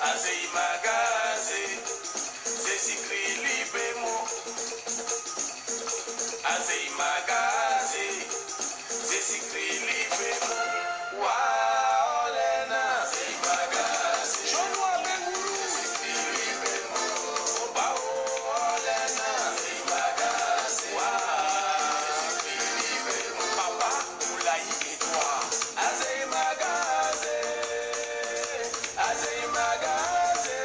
Azei magaze, zesikri libemo. Azei magaze, zesikri libemo. Wa olena, azei magaze. Jonwa benguru, zesikri libemo. Ba olena, azei magaze. Wa zesikri libemo. Papa, Oulayi et toi. Azei magaze, azei magaze,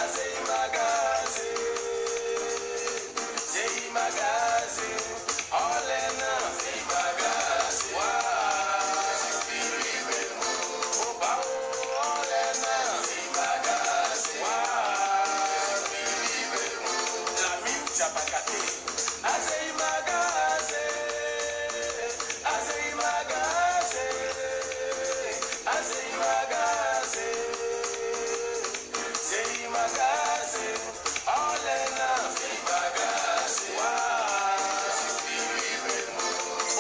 azei magaze, zei magaze, olena, zei magaze, wa, zipilibemo, oba olena, zei magaze, wa, zipilibemo, la mim tabakate, azei magaze, azei magaze, azei magaze, zei magaze, olena, zei magaze, wa, zipilibemo,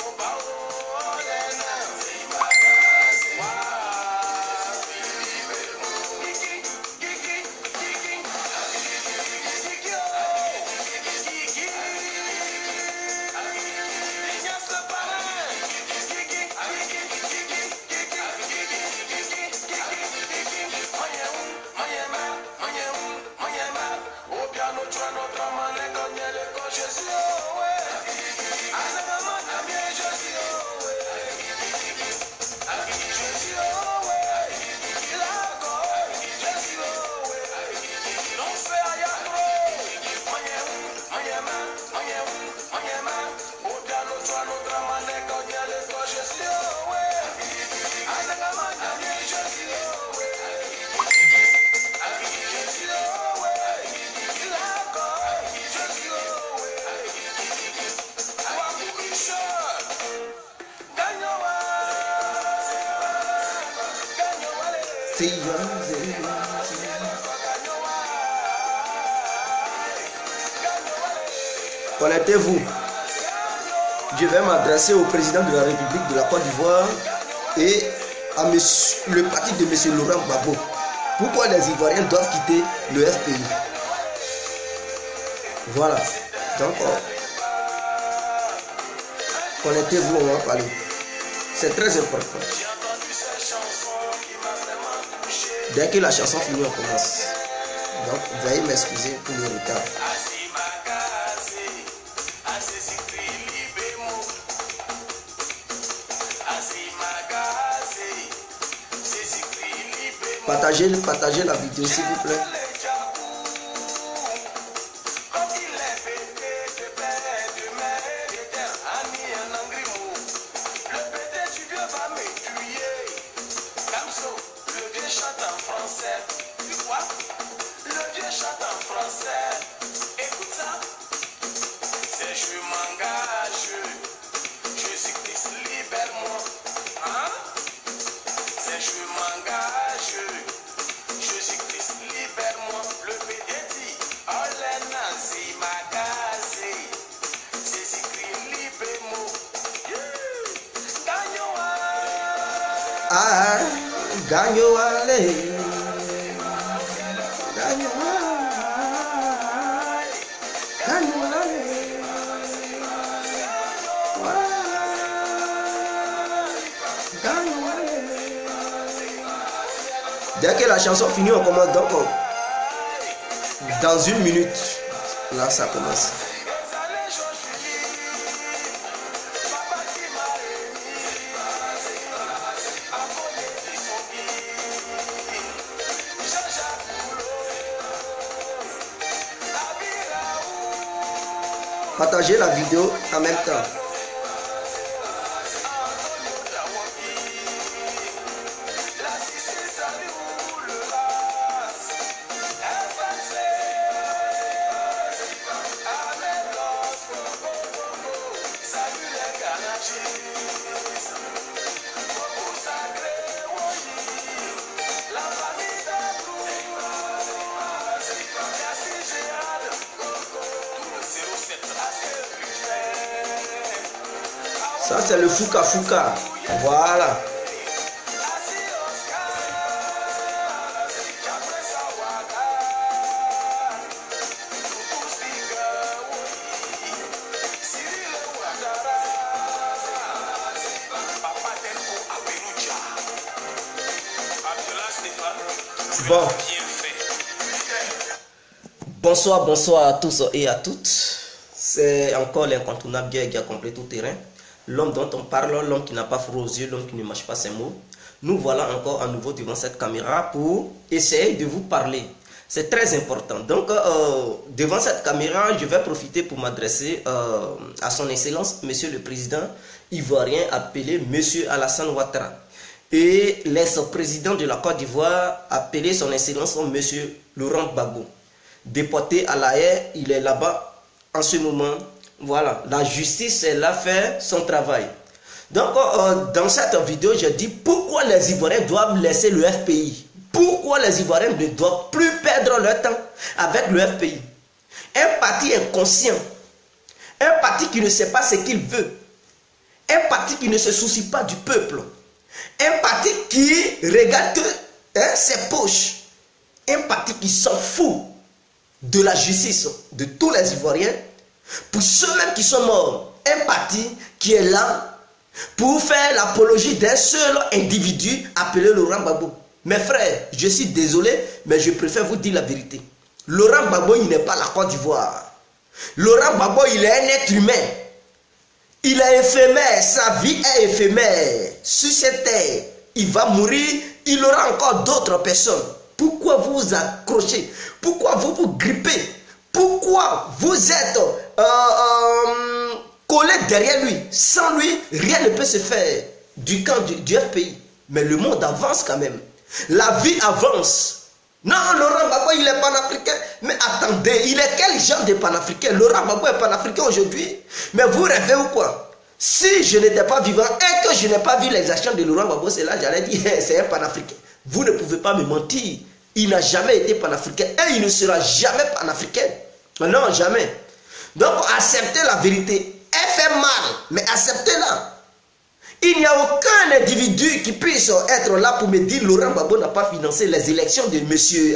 oba olena, zei magaze, wa, zipilibemo, gigi, gigi, gigi, gigi, oh, gigi, ignace le parrain, gigi, gigi, gigi, gigi, gigi, Manyema, au piano, tu as notre main, les cognes, les coches, je suis oh, ouais. Anagama, bien, je suis oh, ouais. Je suis oh, ouais. Lago, je suis oh, ouais. Non, c'est Ayakro. Manyema, au piano, tu as notre main, les cognes, les coches, je suis oh, ouais. Anagama, bien, je suis oh, ouais. Connectez-vous. Je vais m'adresser au président de la République de la Côte d'Ivoire et à le parti de M. Laurent Gbagbo. Pourquoi les Ivoiriens doivent quitter le FPI? Voilà. Donc, connectez-vous, on va parler. C'est très important. Dès que la chanson finit, on commence. Donc, veuillez m'excuser pour le retard. Partagez la vidéo s'il vous plaît. Ah, ganho ale, ganho ale. Dès que la chanson finit, on commence. Donc, dans une minute, là, ça commence. Partagez la vidéo en même temps. Ça, c'est le Fouka Fouka. Voilà. Bon. Bonsoir, bonsoir à tous et à toutes. C'est encore l'incontournable guerre qui a complet tout terrain. L'homme dont on parle, l'homme qui n'a pas froid aux yeux, l'homme qui ne mâche pas ses mots. Nous voilà encore à nouveau devant cette caméra pour essayer de vous parler. C'est très important. Donc, devant cette caméra, je vais profiter pour m'adresser à son Excellence, Monsieur le Président ivoirien, appelé Monsieur Alassane Ouattara. Et l'ex-président de la Côte d'Ivoire, appelé son Excellence, Monsieur Laurent Gbagbo. Déporté à La Haye, il est là-bas en ce moment. Voilà, la justice, elle a fait son travail. Donc, dans cette vidéo, je dis pourquoi les Ivoiriens doivent laisser le FPI. Pourquoi les Ivoiriens ne doivent plus perdre leur temps avec le FPI. Un parti inconscient, un parti qui ne sait pas ce qu'il veut, un parti qui ne se soucie pas du peuple, un parti qui regarde ses poches, un parti qui s'en fout de la justice de tous les Ivoiriens, pour ceux-mêmes qui sont morts, un parti qui est là pour faire l'apologie d'un seul individu appelé Laurent Gbagbo. Mes frères, je suis désolé, mais je préfère vous dire la vérité. Laurent Gbagbo, il n'est pas la Côte d'Ivoire. Laurent Gbagbo, il est un être humain. Il est éphémère, sa vie est éphémère. Sur cette terre, il va mourir, il aura encore d'autres personnes. Pourquoi vous vous accrochez? Pourquoi vous vous grippez? Pourquoi vous êtes collé derrière lui? Sans lui, rien ne peut se faire du camp du FPI. Mais le monde avance quand même. La vie avance. Non, Laurent Gbagbo, il est panafricain. Mais attendez, il est quel genre de panafricain? Laurent Gbagbo est panafricain aujourd'hui. Mais vous rêvez ou quoi? Si je n'étais pas vivant et que je n'ai pas vu les actions de Laurent Gbagbo, c'est là j'allais dire, c'est un panafricain. Vous ne pouvez pas me mentir. Il n'a jamais été panafricain et il ne sera jamais panafricain. Non, jamais. Donc, acceptez la vérité. Elle fait mal, mais acceptez-la. Il n'y a aucun individu qui puisse être là pour me dire Laurent Gbagbo n'a pas financé les élections de monsieur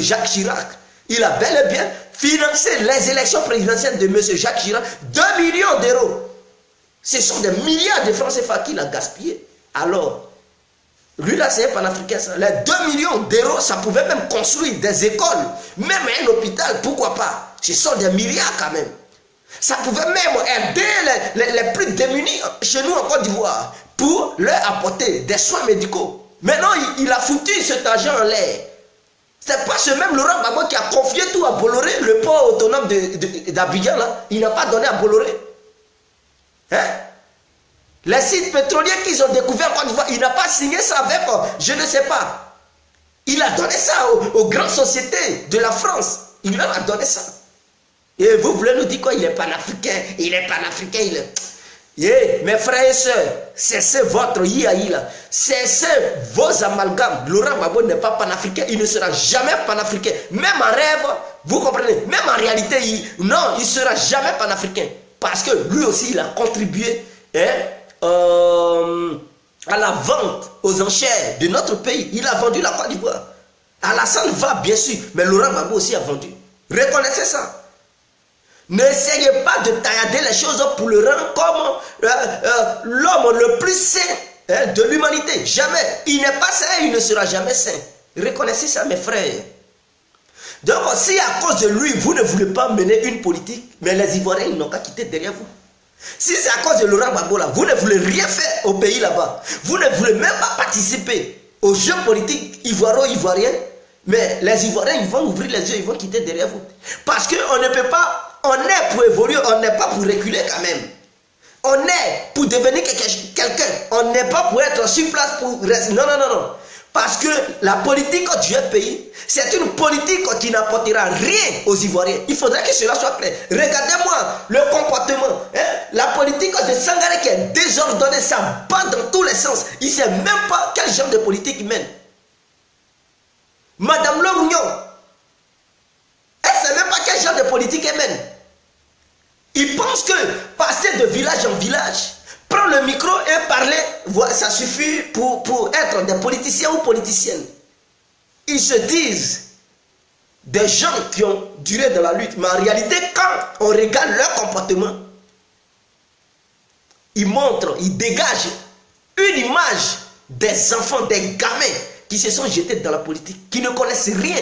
Jacques Chirac. Il a bel et bien financé les élections présidentielles de monsieur Jacques Chirac. 2 millions d'euros. Ce sont des milliards de francs CFA qu'il a gaspillé. Alors, lui là c'est un panafricain. Les 2 millions d'euros, ça pouvait même construire des écoles, même un hôpital, pourquoi pas. Ce sont des milliards quand même. Ça pouvait même aider les plus démunis chez nous en Côte d'Ivoire pour leur apporter des soins médicaux. Maintenant, il a foutu cet argent en l'air. C'est pas ce même Laurent Gbagbo qui a confié tout à Bolloré, le port autonome d'Abidjan là. Il n'a pas donné à Bolloré. Hein? Les sites pétroliers qu'ils ont découverts en Côte d'Ivoire, il n'a pas signé ça avec, je ne sais pas. Il a donné ça aux grandes sociétés de la France. Il leur a donné ça. Et vous voulez nous dire quoi? Il est panafricain, il est panafricain, il est... Yeah, mes frères et sœurs, cessez votre yiaï là. Cessez vos amalgames. Laurent Gbagbo n'est pas panafricain, il ne sera jamais panafricain. Même en rêve, vous comprenez? Même en réalité, non, il ne sera jamais panafricain. Parce que lui aussi, il a contribué à la vente aux enchères de notre pays. Il a vendu la Côte d'Ivoire. Alassane va bien sûr, mais Laurent Gbagbo aussi a vendu. Reconnaissez ça. N'essayez pas de tailler les choses pour le rendre comme l'homme le plus saint de l'humanité. Jamais. Il n'est pas saint, il ne sera jamais saint. Reconnaissez ça, mes frères. Donc, si à cause de lui, vous ne voulez pas mener une politique, mais les Ivoiriens, ils n'ont qu'à quitter derrière vous. Si c'est à cause de Laurent Gbagbo, là, vous ne voulez rien faire au pays là-bas. Vous ne voulez même pas participer aux jeux politiques ivoiro-ivoiriens. Mais les Ivoiriens, ils vont ouvrir les yeux, ils vont quitter derrière vous. Parce qu'on ne peut pas... On est pour évoluer, on n'est pas pour reculer quand même. On est pour devenir quelqu'un. On n'est pas pour être sur place pour rester. Non, non, non, non. Parce que la politique du pays, c'est une politique qui n'apportera rien aux Ivoiriens. Il faudrait que cela soit clair. Regardez-moi le comportement. La politique de Sangaré qui est désordonnée, ça bat dans tous les sens. Il ne sait même pas quel genre de politique il mène. Madame Lorugnon, elle ne sait même pas quel genre de politique elle mène. Il pense que passer de village en village, prendre le micro et parler, ça suffit pour être des politiciens ou politiciennes. Ils se disent des gens qui ont duré dans la lutte, mais en réalité, quand on regarde leur comportement, ils montrent, ils dégagent une image des enfants, des gamins qui se sont jetés dans la politique, qui ne connaissent rien,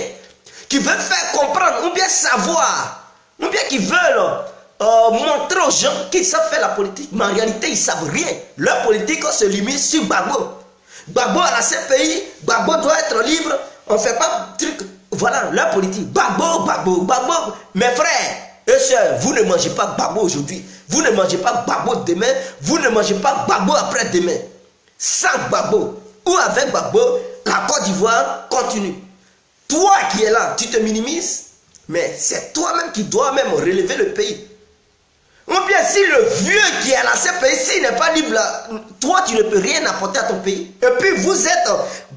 qui veulent faire comprendre, ou bien savoir, ou bien qui veulent montrer aux gens qu'ils savent faire la politique. Mais en réalité, ils ne savent rien. Leur politique se limite sur Gbagbo. Gbagbo à la CPI, Gbagbo doit être libre. On ne fait pas de truc. Voilà, leur politique. Gbagbo, Gbagbo, Gbagbo. Mes frères et sœurs, vous ne mangez pas Gbagbo aujourd'hui. Vous ne mangez pas Gbagbo demain. Vous ne mangez pas Gbagbo après-demain. Sans Gbagbo ou avec Gbagbo, la Côte d'Ivoire continue. Toi qui es là, tu te minimises, mais c'est toi-même qui dois même relever le pays. Ou bien si le vieux qui est à la CPI, s'il n'est pas libre, là, toi tu ne peux rien apporter à ton pays. Et puis vous êtes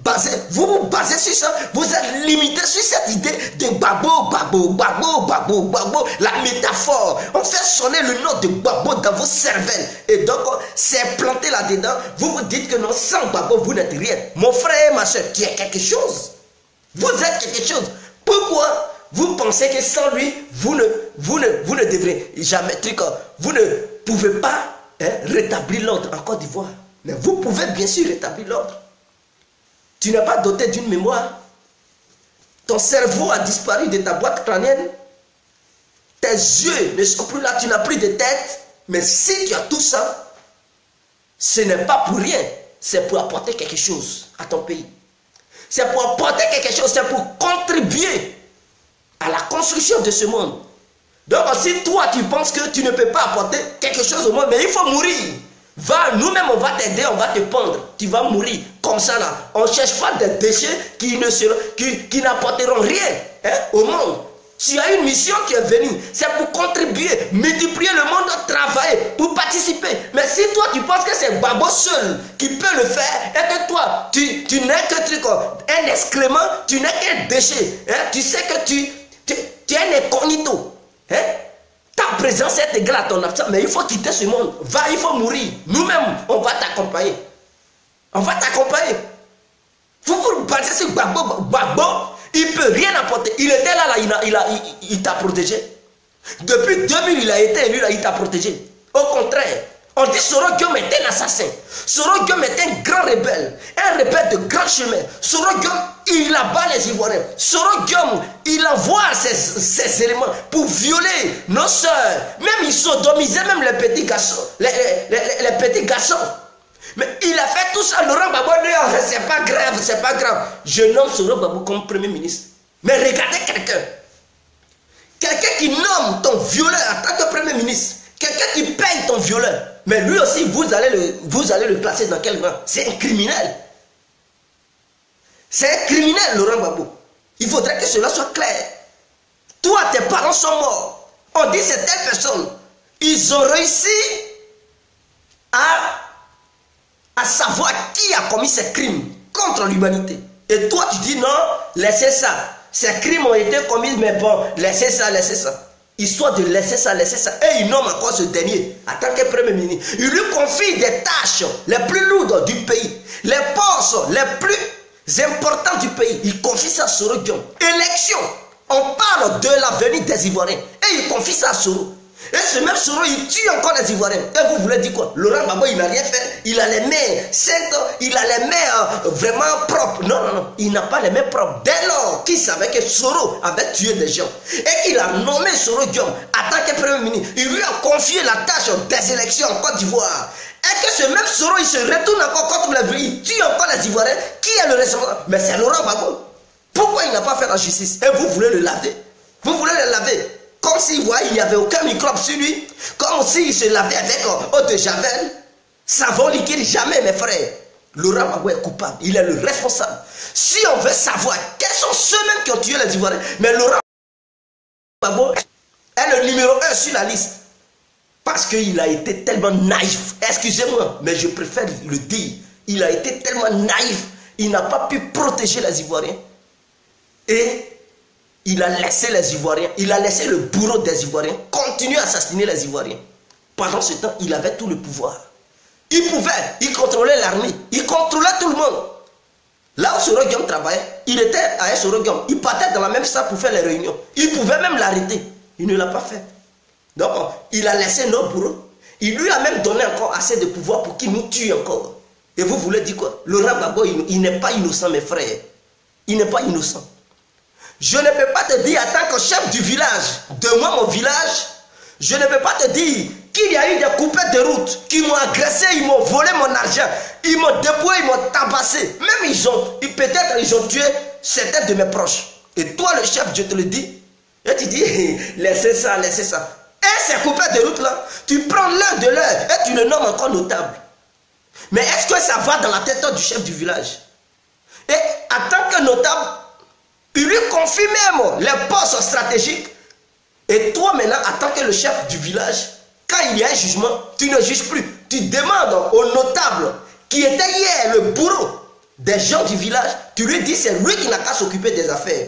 basé, vous basez sur ça, vous êtes limité sur cette idée de Gbagbo, Gbagbo, Gbagbo, Gbagbo, Gbagbo, la métaphore. On fait sonner le nom de Gbagbo dans vos cervelles. Et donc, c'est planté là-dedans. Vous vous dites que non, sans Gbagbo, vous n'êtes rien. Mon frère et ma soeur, tu es quelque chose. Vous êtes quelque chose. Pourquoi vous pensez que sans lui, vous ne devrez jamais, vous ne pouvez pas rétablir l'ordre en Côte d'Ivoire. Mais vous pouvez bien sûr rétablir l'ordre. Tu n'es pas doté d'une mémoire. Ton cerveau a disparu de ta boîte crânienne. Tes yeux ne sont plus là, tu n'as plus de tête. Mais si tu as tout ça, ce n'est pas pour rien. C'est pour apporter quelque chose à ton pays. C'est pour apporter quelque chose, c'est pour contribuer à la construction de ce monde. Donc si toi tu penses que tu ne peux pas apporter quelque chose au monde, mais il faut mourir. Va, nous-mêmes on va t'aider, on va te pendre. Tu vas mourir comme ça là. On ne cherche pas des déchets qui n'apporteront rien au monde. Tu as une mission qui est venue, c'est pour contribuer, multiplier le monde, travailler, pour participer. Mais si toi tu penses que c'est Gbagbo seul qui peut le faire, et que toi tu n'es que un excrément, tu n'es qu'un déchet, tu sais que tu es un incognito. Ta présence est égale à ton absence, mais il faut quitter ce monde. Va, il faut mourir. Nous-mêmes, on va t'accompagner. On va t'accompagner. Vous vous basez sur Gbagbo. Gbagbo, il ne peut rien apporter. Il était là, il t'a protégé. Depuis 2000, il a été élu, là, il t'a protégé. Au contraire, on dit Soro Guillaume est un assassin. Soro Guillaume est un grand rebelle de grand chemin. Soro Guillaume, il abat les Ivoiriens. Soro Guillaume, il envoie ces éléments pour violer nos soeurs. Même ils sodomisaient même les petits garçons. Les petits garçons. Mais il a fait tout ça. Laurent Gbagbo dit, c'est pas grave, c'est pas grave. Je nomme Soro Gbagbo comme premier ministre. Mais regardez quelqu'un. Quelqu'un qui nomme ton violeur en tant que premier ministre. Quelqu'un qui paye ton violeur. Mais lui aussi, vous allez le classer dans quel rang? C'est un criminel. C'est un criminel, Laurent Gbagbo. Il faudrait que cela soit clair. Toi, tes parents sont morts. On dit c'est telle personne. Ils ont réussi à savoir qui a commis ces crimes contre l'humanité. Et toi, tu dis non, laissez ça. Ces crimes ont été commis, mais bon, laissez ça, laissez ça. Histoire de laisser ça. Et il nomme encore ce dernier en tant que premier ministre. Il lui confie des tâches les plus lourdes du pays. Les postes les plus importants du pays. Il confie ça à Soro Guillaume. Élection. On parle de l'avenir des Ivoiriens. Et il confie ça à Soro. Et ce même Soro, il tue encore les Ivoiriens. Et vous voulez dire quoi? Laurent Gbagbo, il n'a rien fait. Il a les mains saintes, il a les mains vraiment propres. Non. Il n'a pas les mains propres. Dès lors qu'il savait que Soro avait tué des gens et qu'il a nommé Soro Guillaume en tant que premier ministre, il lui a confié la tâche des élections en Côte d'Ivoire. Et que ce même Soro, il se retourne encore contre la vie. Il tue encore les Ivoiriens. Qui est le responsable? Mais c'est Laurent Gbagbo. Pourquoi il n'a pas fait la justice? Et vous voulez le laver? Vous voulez le laver? Comme s'il voyait il n'y avait aucun microbe sur lui. Comme s'il se lavait avec eau de javel. Savon liquide, jamais mes frères. Laurent Gbagbo est coupable. Il est le responsable. Si on veut savoir quels sont ceux-mêmes qui ont tué les Ivoiriens, mais Laurent Gbagbo est le numéro 1 sur la liste. Parce qu'il a été tellement naïf. Excusez-moi, mais je préfère le dire. Il a été tellement naïf. Il n'a pas pu protéger les Ivoiriens. Et il a laissé les Ivoiriens, il a laissé le bourreau des Ivoiriens continuer à assassiner les Ivoiriens. Pendant ce temps, il avait tout le pouvoir. Il pouvait, il contrôlait l'armée, il contrôlait tout le monde. Là où Soro Guillaume travaillait, il était à Soro Guillaume, il partait dans la même salle pour faire les réunions. Il pouvait même l'arrêter. Il ne l'a pas fait. Donc, il a laissé nos bourreaux. Il lui a même donné encore assez de pouvoir pour qu'il nous tue encore. Et vous voulez dire quoi? Laurent Gbagbo, il n'est pas innocent, mes frères. Il n'est pas innocent. Je ne peux pas te dire, en tant que chef du village, de moi, mon village, je ne peux pas te dire qu'il y a eu des coupettes de route qui m'ont agressé, ils m'ont volé mon argent, ils m'ont dépouillé, ils m'ont tabassé. Même peut-être ils ont tué certains de mes proches. Et toi, le chef, je te le dis, et tu dis, laissez ça, laissez ça. Et ces coupettes de route là, tu prends l'un de l'un et tu le nommes encore notable. Mais est-ce que ça va dans la tête du chef du village? Et en tant que notable, il lui confie même les postes stratégiques. Et toi maintenant, en tant que le chef du village, quand il y a un jugement, tu ne juges plus. Tu demandes au notable qui était hier le bourreau des gens du village, tu lui dis c'est lui qui n'a qu'à s'occuper des affaires.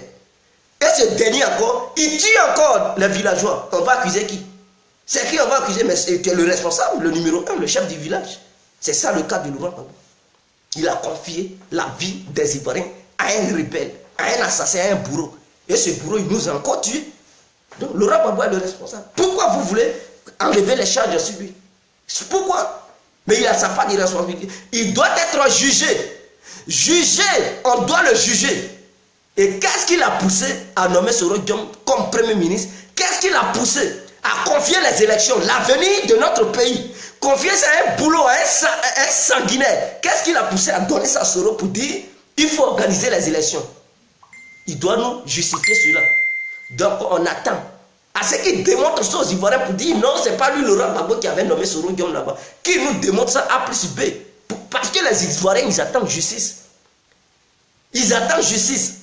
Et ce dernier encore, il tue encore les villageois. On va accuser qui? C'est qui on va accuser? Mais tu es le responsable, le numéro 1, le chef du village. C'est ça le cas de Laurent Gbagbo. Il a confié la vie des Ivoiriens à un rebelle, à un assassin, à un bourreau. Et ce bourreau, il nous a encore tués. Donc Laurent Gbagbo est le responsable. Pourquoi vous voulez enlever les charges sur lui? Pourquoi? Mais il a sa part de responsabilité. Il doit être jugé. Jugé, on doit le juger. Et qu'est-ce qui l'a poussé à nommer Soro Diom comme Premier ministre? Qu'est-ce qui l'a poussé à confier les élections, l'avenir de notre pays? Confier ça à un boulot, à un sanguinaire. Qu'est-ce qui l'a poussé à donner ça à Soro pour dire il faut organiser les élections? Il doit nous justifier cela. Donc on attend à ce qu'il démontre ça aux Ivoiriens pour dire non, c'est pas lui Laurent Gbagbo qui avait nommé Soro Diom là-bas. Qu'il nous démontre ça A plus B. Parce que les Ivoiriens, ils attendent justice. Ils attendent justice.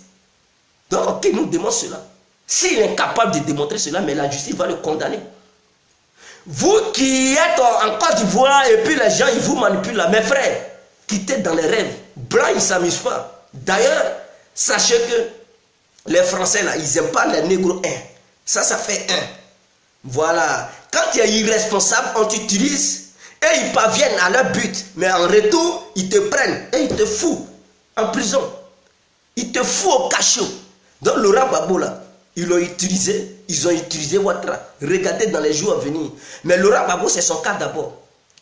Donc qu'il nous démontre cela. S'il est incapable de démontrer cela, mais la justice va le condamner. Vous qui êtes en Côte d'Ivoire et puis les gens ils vous manipulent là, mes frères, quittez dans les rêves. Blancs ils ne s'amusent pas. D'ailleurs, sachez que les Français là, ils n'aiment pas les négros 1. Ça fait 1. Voilà. Quand tu es irresponsable, on t'utilise et ils parviennent à leur but. Mais en retour, ils te prennent et ils te foutent en prison. Ils te foutent au cachot. Donc Laurent Gbagbo là, ils ont utilisé Ouattara. Regardez dans les jours à venir. Mais Laurent Gbagbo, c'est son cas d'abord.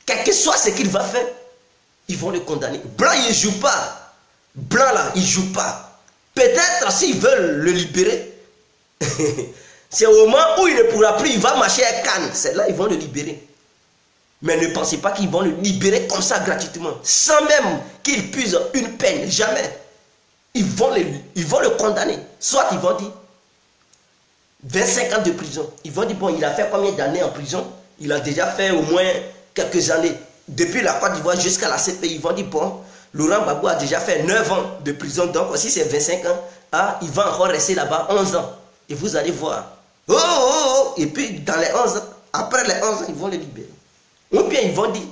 Quel que soit ce qu'il va faire, ils vont le condamner. Blanc, il ne joue pas. Blanc là, il ne joue pas. Peut-être s'ils veulent le libérer, c'est au moment où il ne pourra plus, il va marcher à Cannes. C'est là ils vont le libérer. Mais ne pensez pas qu'ils vont le libérer comme ça gratuitement. Sans même qu'il puisse une peine. Jamais. Ils vont le condamner. Soit ils vont dire 25 ans de prison. Ils vont dire, bon, il a fait combien d'années en prison? Il a déjà fait au moins quelques années. Depuis la Côte d'Ivoire jusqu'à la CPI, ils vont dire, bon, Laurent Gbagbo a déjà fait 9 ans de prison. Donc, si c'est 25 ans, ah, il va encore rester là-bas 11 ans. Et vous allez voir. Oh. Et puis, dans les 11 ans, après les 11 ans, ils vont le libérer. Ou bien, ils vont dire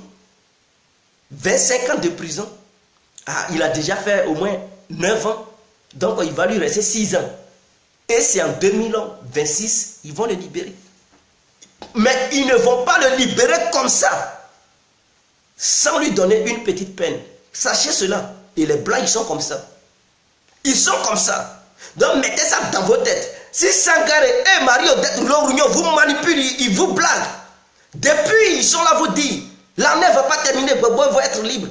25 ans de prison. Ah, il a déjà fait au moins 9 ans. Donc, il va lui rester 6 ans. Et c'est en 2026, ils vont le libérer. Mais ils ne vont pas le libérer comme ça, sans lui donner une petite peine. Sachez cela. Et les Blancs, ils sont comme ça. Ils sont comme ça. Donc mettez ça dans vos têtes. Si Sangaré et Mario Lorugno vous manipulent, ils vous blaguent. Depuis, ils sont là vous dire, l'année ne va pas terminer, Gbagbo va être libre.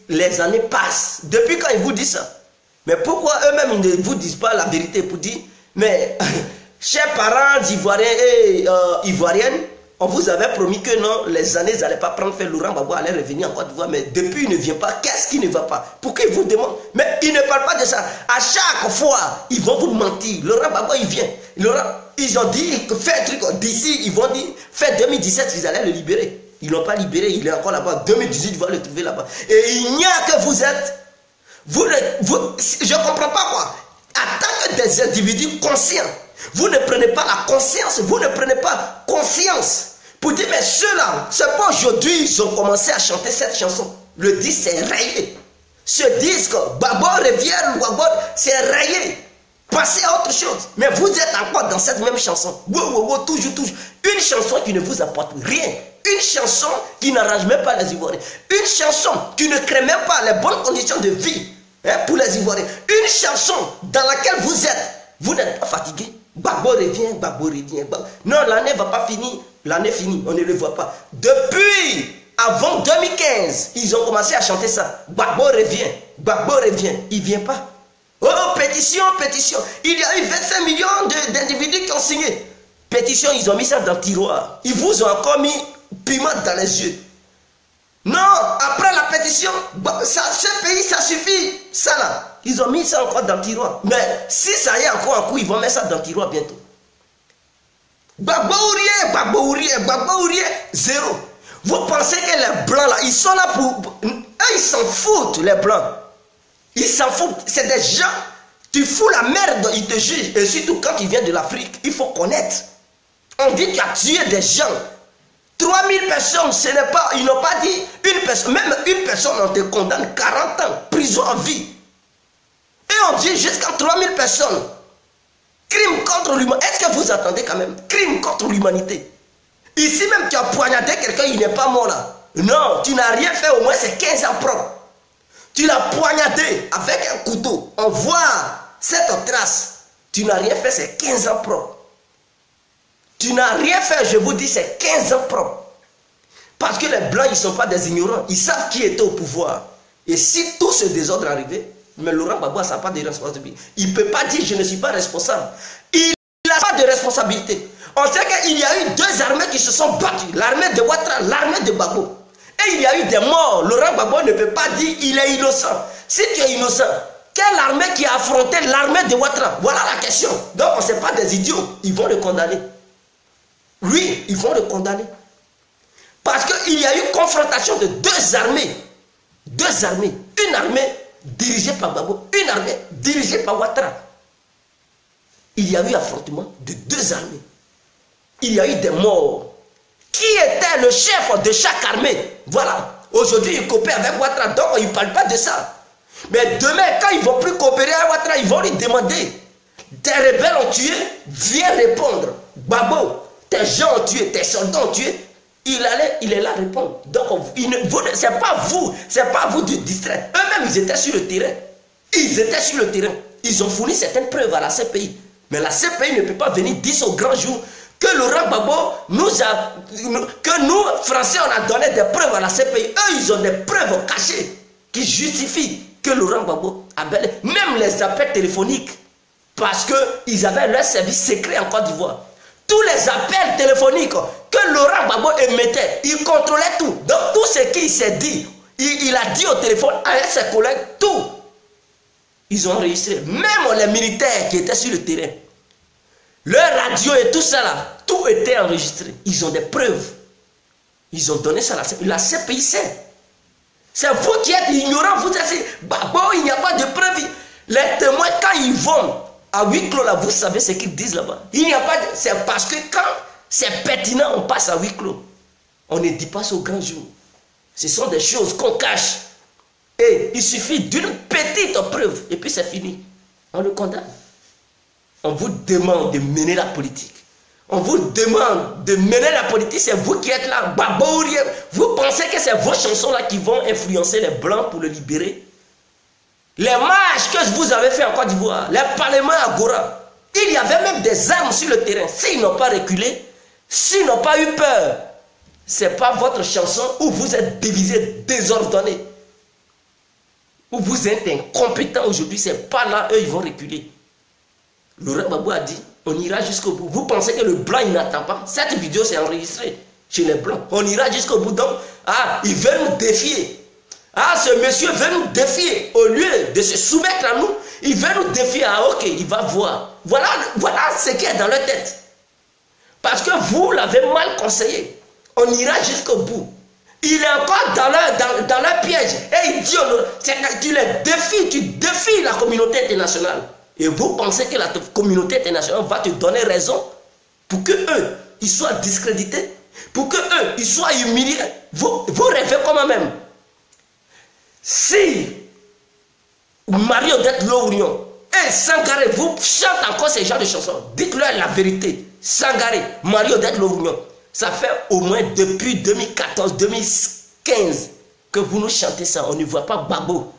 Les années passent. Depuis quand ils vous disent ça? Mais pourquoi eux-mêmes ils ne vous disent pas la vérité pour dire, mais chers parents ivoiriens et ivoiriennes, on vous avait promis que non, les années n'allaient pas prendre fait, Laurent Gbagbo allait revenir en Côte d'Ivoire, mais depuis il ne vient pas. Qu'est-ce qui ne va pas? Pourquoi ils vous demandent? Mais ils ne parlent pas de ça. À chaque fois, ils vont vous mentir. Laurent Gbagbo, il vient. Ils ont dit, fait un truc d'ici, ils vont dire, fait 2017, ils allaient le libérer. Ils ne l'ont pas libéré, il est encore là-bas. 2018, ils vont le trouver là-bas. Et il n'y a que vous êtes. Je ne comprends pas quoi. En tant que des individus conscients, vous ne prenez pas la conscience, vous ne prenez pas confiance pour dire, mais ceux-là, c'est pas aujourd'hui ils ont commencé à chanter cette chanson. Le disque c'est rayé. Ce disque, Gbagbo revient, Gbagbo, c'est rayé. Passez à autre chose. Mais vous êtes encore dans cette même chanson. Toujours. Une chanson qui ne vous apporte rien. Une chanson qui n'arrange même pas les Ivoiriens. Une chanson qui ne crée même pas les bonnes conditions de vie pour les Ivoiriens. Une chanson dans laquelle vous êtes. Vous n'êtes pas fatigué. Gbagbo revient. Non, l'année ne va pas finir. L'année finie, on ne le voit pas. Depuis Avant 2015, ils ont commencé à chanter ça. Gbagbo revient, Gbagbo revient. Il ne vient pas. Oh, pétition, pétition. Il y a eu 25 millions d'individus qui ont signé. Pétition, ils ont mis ça dans le tiroir. Ils vous ont encore mis piment dans les yeux. Non, après la pétition, ce pays, ça suffit. Ça là, ils ont mis ça encore dans le tiroir. Mais si ça y est encore un coup, ils vont mettre ça dans le tiroir bientôt. Gbagbo Ourié, zéro. Vous pensez que les blancs là, ils sont là pour... Eux, ils s'en foutent, les blancs. Ils s'en foutent. C'est des gens, tu fous la merde, ils te jugent. Et surtout quand ils viennent de l'Afrique, il faut connaître. On dit que tu as tué des gens. 3000 personnes, ce n'est pas... Ils n'ont pas dit une personne. Même une personne, on te condamne 40 ans, prison à vie. Et on dit jusqu'à 3000 personnes. Crime contre l'humanité. Est-ce que vous attendez quand même? Crime contre l'humanité. Ici même, tu as poignardé quelqu'un, il n'est pas mort là. Non, tu n'as rien fait, au moins c'est 15 ans propre. Tu l'as poignardé avec un couteau. On voit cette trace. Tu n'as rien fait, c'est 15 ans propre. Tu n'as rien fait, je vous dis, c'est 15 ans propre. Parce que les blancs, ils ne sont pas des ignorants. Ils savent qui était au pouvoir. Et si tout ce désordre arrivait, mais Laurent Gbagbo, ça n'a pas de responsabilité. Il ne peut pas dire je ne suis pas responsable. Il n'a pas de responsabilité. On sait qu'il y a eu deux armées qui se sont battues. L'armée de Ouattara, l'armée de Gbagbo. Et il y a eu des morts. Laurent Gbagbo ne peut pas dire il est innocent. Si tu es innocent, quelle armée qui a affronté l'armée de Ouattara? Voilà la question. Donc on ne sait pas des idiots. Ils vont le condamner. Oui, ils vont le condamner. Parce qu'il y a eu confrontation de deux armées. Deux armées. Une armée dirigée par Gbagbo, une armée dirigée par Ouattara. Il y a eu affrontement de deux armées. Il y a eu des morts. Qui était le chef de chaque armée? Voilà. Aujourd'hui, il coopère avec Ouattara, donc il ne parle pas de ça. Mais demain, quand ils ne vont plus coopérer avec Ouattara, ils vont lui demander. Tes rebelles ont tué, viens répondre. Gbagbo, tes gens ont tué, tes soldats ont tué. Il est là à répondre. Donc, ce n'est pas vous de distraire. Eux-mêmes, ils étaient sur le terrain. Ils étaient sur le terrain. Ils ont fourni certaines preuves à la CPI. Mais la CPI ne peut pas venir dire au grand jour que Laurent Gbagbo que nous, Français, on a donné des preuves à la CPI. Eux, ils ont des preuves cachées qui justifient que Laurent Gbagbo a même les appels téléphoniques, parce qu'ils avaient leur service secret en Côte d'Ivoire. Tous les appels téléphoniques que Laurent Gbagbo émettait, il contrôlait tout. Donc tout ce qu'il s'est dit, il a dit au téléphone avec ses collègues, tout. Ils ont enregistré. Même les militaires qui étaient sur le terrain, leur radio et tout ça là, tout était enregistré. Ils ont des preuves. Ils ont donné ça à la CPI. La CPI sait. C'est vous qui êtes ignorants. Vous êtes Gbagbo, il n'y a pas de preuves. Les témoins, quand ils vont à huis clos là, vous savez ce qu'ils disent là-bas. Il n'y a pas de... C'est parce que quand c'est pertinent, on passe à huis clos. On ne dit pas ça au grand jour. Ce sont des choses qu'on cache. Et il suffit d'une petite preuve et puis c'est fini. On le condamne. On vous demande de mener la politique. On vous demande de mener la politique. C'est vous qui êtes là. Gbagbo, vous pensez que c'est vos chansons là qui vont influencer les blancs pour le libérer? Les marches que vous avez fait en Côte d'Ivoire, les parlements à Gora, il y avait même des armes sur le terrain. S'ils n'ont pas reculé, s'ils n'ont pas eu peur, ce n'est pas votre chanson où vous êtes divisé, désordonné, où vous êtes incompétent aujourd'hui. Ce n'est pas là, eux, ils vont reculer. Laurent Gbagbo a dit, on ira jusqu'au bout. Vous pensez que le blanc, il n'attend pas? Cette vidéo, c'est enregistré chez les blancs. On ira jusqu'au bout. Donc, ils veulent nous défier. Ce monsieur veut nous défier. Au lieu de se soumettre à nous, il veut nous défier. Ok, il va voir. Voilà ce qui est dans leur tête. Parce que vous l'avez mal conseillé. On ira jusqu'au bout. Il est encore dans leur piège. Et il dit, tu les défies, tu défies la communauté internationale. Et vous pensez que la communauté internationale va te donner raison pour que eux, ils soient discrédités, pour que eux, ils soient humiliés. Vous rêvez comment même? Si Marie-Odette Lowrion et Sangaré vous chantez encore ces genres de chansons, dites-leur la vérité. Sangaré, Marie-Odette Lowrion, ça fait au moins depuis 2014, 2015 que vous nous chantez ça. On ne voit pas Gbagbo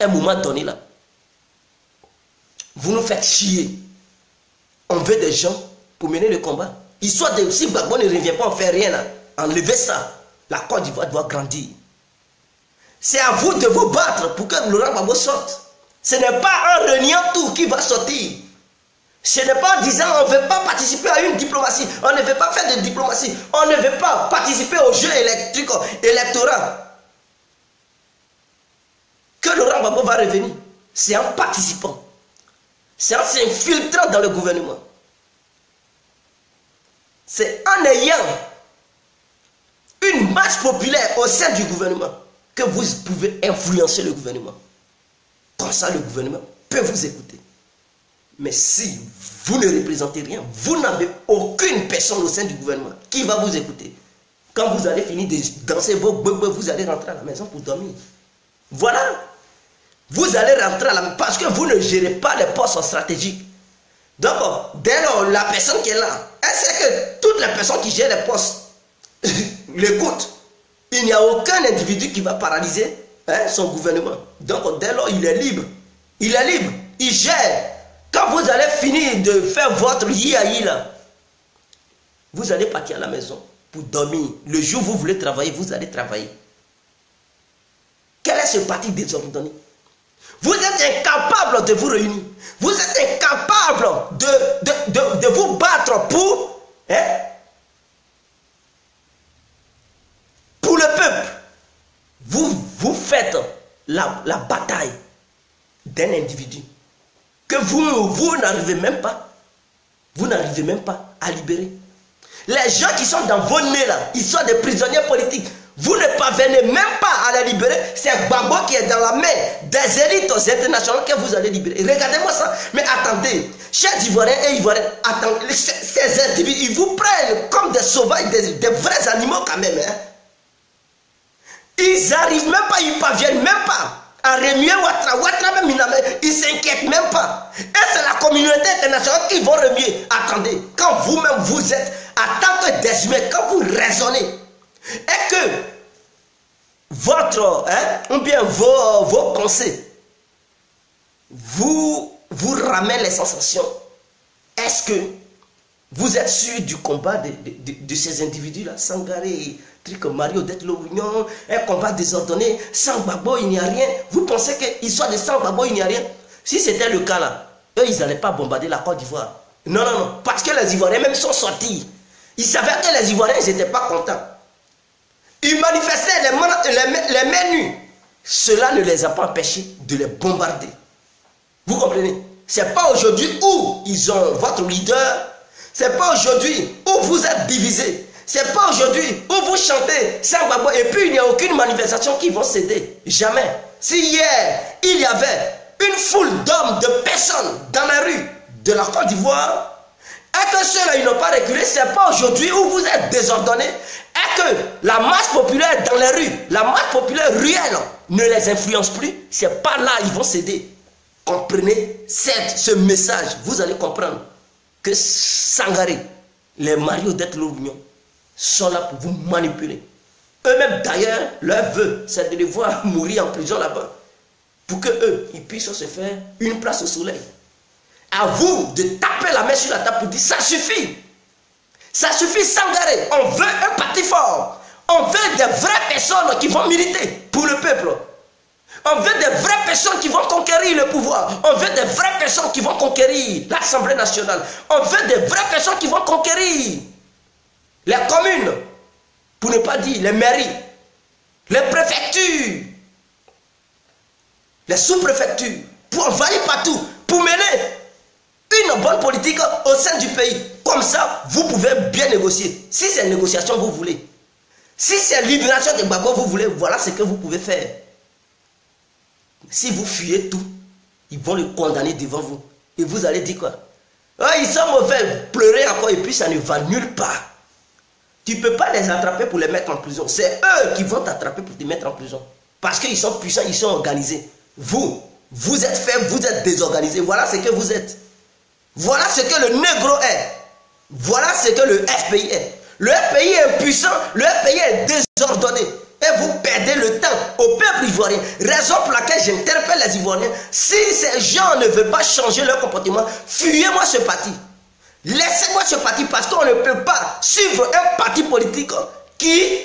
à un moment donné là. Vous nous faites chier. On veut des gens pour mener le combat. Histoire de, si Gbagbo ne revient pas, on ne fait rien là. Enlevez ça. La Côte d'Ivoire doit grandir. C'est à vous de vous battre pour que Laurent Gbagbo sorte. Ce n'est pas en reniant tout qui va sortir. Ce n'est pas en disant on ne veut pas participer à une diplomatie, on ne veut pas faire de diplomatie, on ne veut pas participer au jeu électoral que Laurent Gbagbo va revenir. C'est en participant. C'est en s'infiltrant dans le gouvernement. C'est en ayant une masse populaire au sein du gouvernement que vous pouvez influencer le gouvernement. Comme ça, le gouvernement peut vous écouter. Mais si vous ne représentez rien, vous n'avez aucune personne au sein du gouvernement qui va vous écouter. Quand vous allez finir de danser vos bébés, vous allez rentrer à la maison pour dormir. Voilà. Vous allez rentrer à la maison parce que vous ne gérez pas les postes stratégiques. Donc, dès lors, la personne qui est là, elle sait que toutes les personnes qui gèrent les postes l'écoutent. Il n'y a aucun individu qui va paralyser son gouvernement. Donc, dès lors, il est libre. Il est libre. Il gère. Quand vous allez finir de faire votre yi là, vous allez partir à la maison pour dormir. Le jour où vous voulez travailler, vous allez travailler. Quel est ce parti désordonné? Vous êtes incapable de vous réunir. Vous êtes incapable de vous battre pour le peuple. Vous faites la bataille d'un individu que vous n'arrivez même pas. Vous n'arrivez même pas à libérer. Les gens qui sont dans vos nez là, ils sont des prisonniers politiques. Vous ne parvenez même pas à les libérer. C'est Gbagbo qui est dans la main des élites internationales que vous allez libérer. Regardez-moi ça. Mais attendez, chers Ivoiriens et Ivoiriens, attendez, ces individus, ils vous prennent comme des sauvages, des vrais animaux quand même. Hein? Ils n'arrivent même pas, ils ne parviennent même pas à remuer Ouattara même, ils ne s'inquiètent même pas. Et c'est la communauté internationale qui va remuer. Attendez, quand vous-même vous êtes, en tant que des humains, quand vous raisonnez, et que votre, ou bien vos pensées vous ramènent les sensations, est-ce que vous êtes sûr du combat de ces individus-là? Sangaré, Mario Detlo-Union, un combat désordonné, sans Gbagbo, il n'y a rien. Vous pensez qu'ils soient de sans Gbagbo, il n'y a rien? Si c'était le cas là, eux, ils n'allaient pas bombarder la Côte d'Ivoire. Non, non, non, parce que les Ivoiriens même sont sortis. Ils savaient que les Ivoiriens, ils n'étaient pas contents. Ils manifestaient les mains nues. Cela ne les a pas empêchés de les bombarder. Vous comprenez? C'est pas aujourd'hui où ils ont votre leader. C'est pas aujourd'hui où vous êtes divisés. C'est pas aujourd'hui où vous chantez sans Gbagbo et puis il n'y a aucune manifestation qui va céder. Jamais. Si hier, il y avait une foule d'hommes, de personnes dans la rue de la Côte d'Ivoire, et que ceux-là, ils n'ont pas reculé, c'est pas aujourd'hui où vous êtes désordonnés, et que la masse populaire dans les rues, la masse populaire réelle ne les influence plus, c'est pas là ils vont céder. Comprenez ce message, vous allez comprendre que Sangaré, les marionnettes de l'Union, sont là pour vous manipuler. Eux-mêmes d'ailleurs, leur vœu, c'est de les voir mourir en prison là-bas, pour qu'eux, ils puissent se faire une place au soleil. À vous de taper la main sur la table pour dire ça suffit. Ça suffit Sangaré. On veut un parti fort. On veut des vraies personnes qui vont militer pour le peuple. On veut des vraies personnes qui vont conquérir le pouvoir. On veut des vraies personnes qui vont conquérir l'Assemblée nationale. On veut des vraies personnes qui vont conquérir les communes, pour ne pas dire les mairies, les préfectures, les sous-préfectures, pour envahir partout, pour mener une bonne politique au sein du pays. Comme ça, vous pouvez bien négocier. Si c'est une négociation vous voulez, si c'est libération de Gbagbo vous voulez, voilà ce que vous pouvez faire. Si vous fuyez tout, ils vont le condamner devant vous. Et vous allez dire quoi? Oh, ils sont mauvais, pleurer encore et puis ça ne va nulle part. Tu ne peux pas les attraper pour les mettre en prison. C'est eux qui vont t'attraper pour te mettre en prison. Parce qu'ils sont puissants, ils sont organisés. Vous êtes faibles, vous êtes désorganisés. Voilà ce que vous êtes. Voilà ce que le négro est. Voilà ce que le FPI est. Le FPI est impuissant, le FPI est désordonné. Et vous perdez le temps au peuple ivoirien. Raison pour laquelle j'interpelle les Ivoiriens. Si ces gens ne veulent pas changer leur comportement, fuyez-moi ce parti. Laissez-moi ce parti parce qu'on ne peut pas suivre un parti politique qui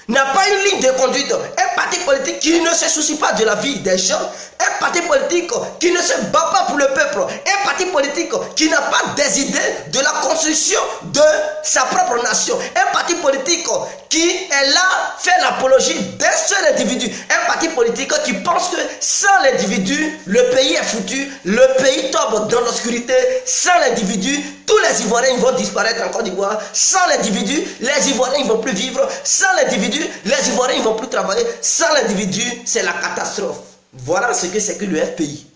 n'a pas une ligne de conduite, un parti politique qui ne se soucie pas de la vie des gens, un parti politique qui ne se bat pas pour le peuple, un parti politique qui n'a pas des idées de la construction de sa propre nation, un parti politique qui est là, fait l'apologie d'un seul individu, un parti politique qui pense que sans l'individu, le pays est foutu, le pays tombe dans l'obscurité, sans l'individu, tous les Ivoiriens vont disparaître en Côte d'Ivoire, sans l'individu, les Ivoiriens ne vont plus vivre, sans l'individu, les Ivoiriens ne vont plus travailler, sans l'individu, c'est la catastrophe. Voilà ce que c'est que le FPI.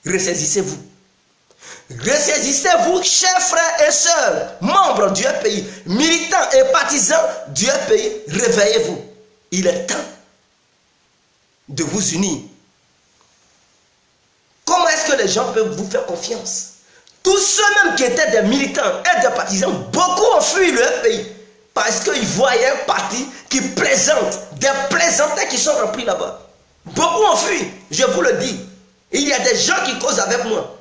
Ressaisissez-vous. Ressaisissez-vous, chers frères et sœurs, membres du FPI, militants et partisans du FPI, réveillez-vous. Il est temps de vous unir. Comment est-ce que les gens peuvent vous faire confiance? Tous ceux-mêmes qui étaient des militants et des partisans, beaucoup ont fui le FPI parce qu'ils voyaient un parti qui plaisante, des plaisantins qui sont remplis là-bas. Beaucoup ont fui, je vous le dis. Il y a des gens qui causent avec moi,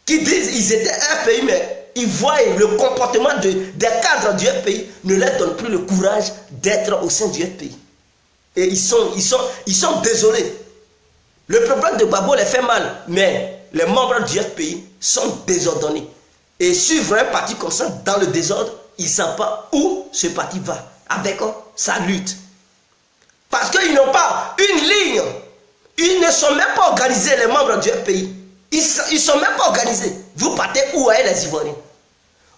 qui disent qu'ils étaient FPI, mais ils voient le comportement des cadres du FPI ne leur donne plus le courage d'être au sein du FPI. Et ils sont désolés. Le problème de Gbagbo les fait mal, mais les membres du FPI sont désordonnés. Et suivre un parti comme ça dans le désordre, ils ne savent pas où ce parti va avec sa lutte. Parce qu'ils n'ont pas une ligne. Ils ne sont même pas organisés, les membres du FPI. Ils ne sont même pas organisés. Vous partez où est les Ivoiriens?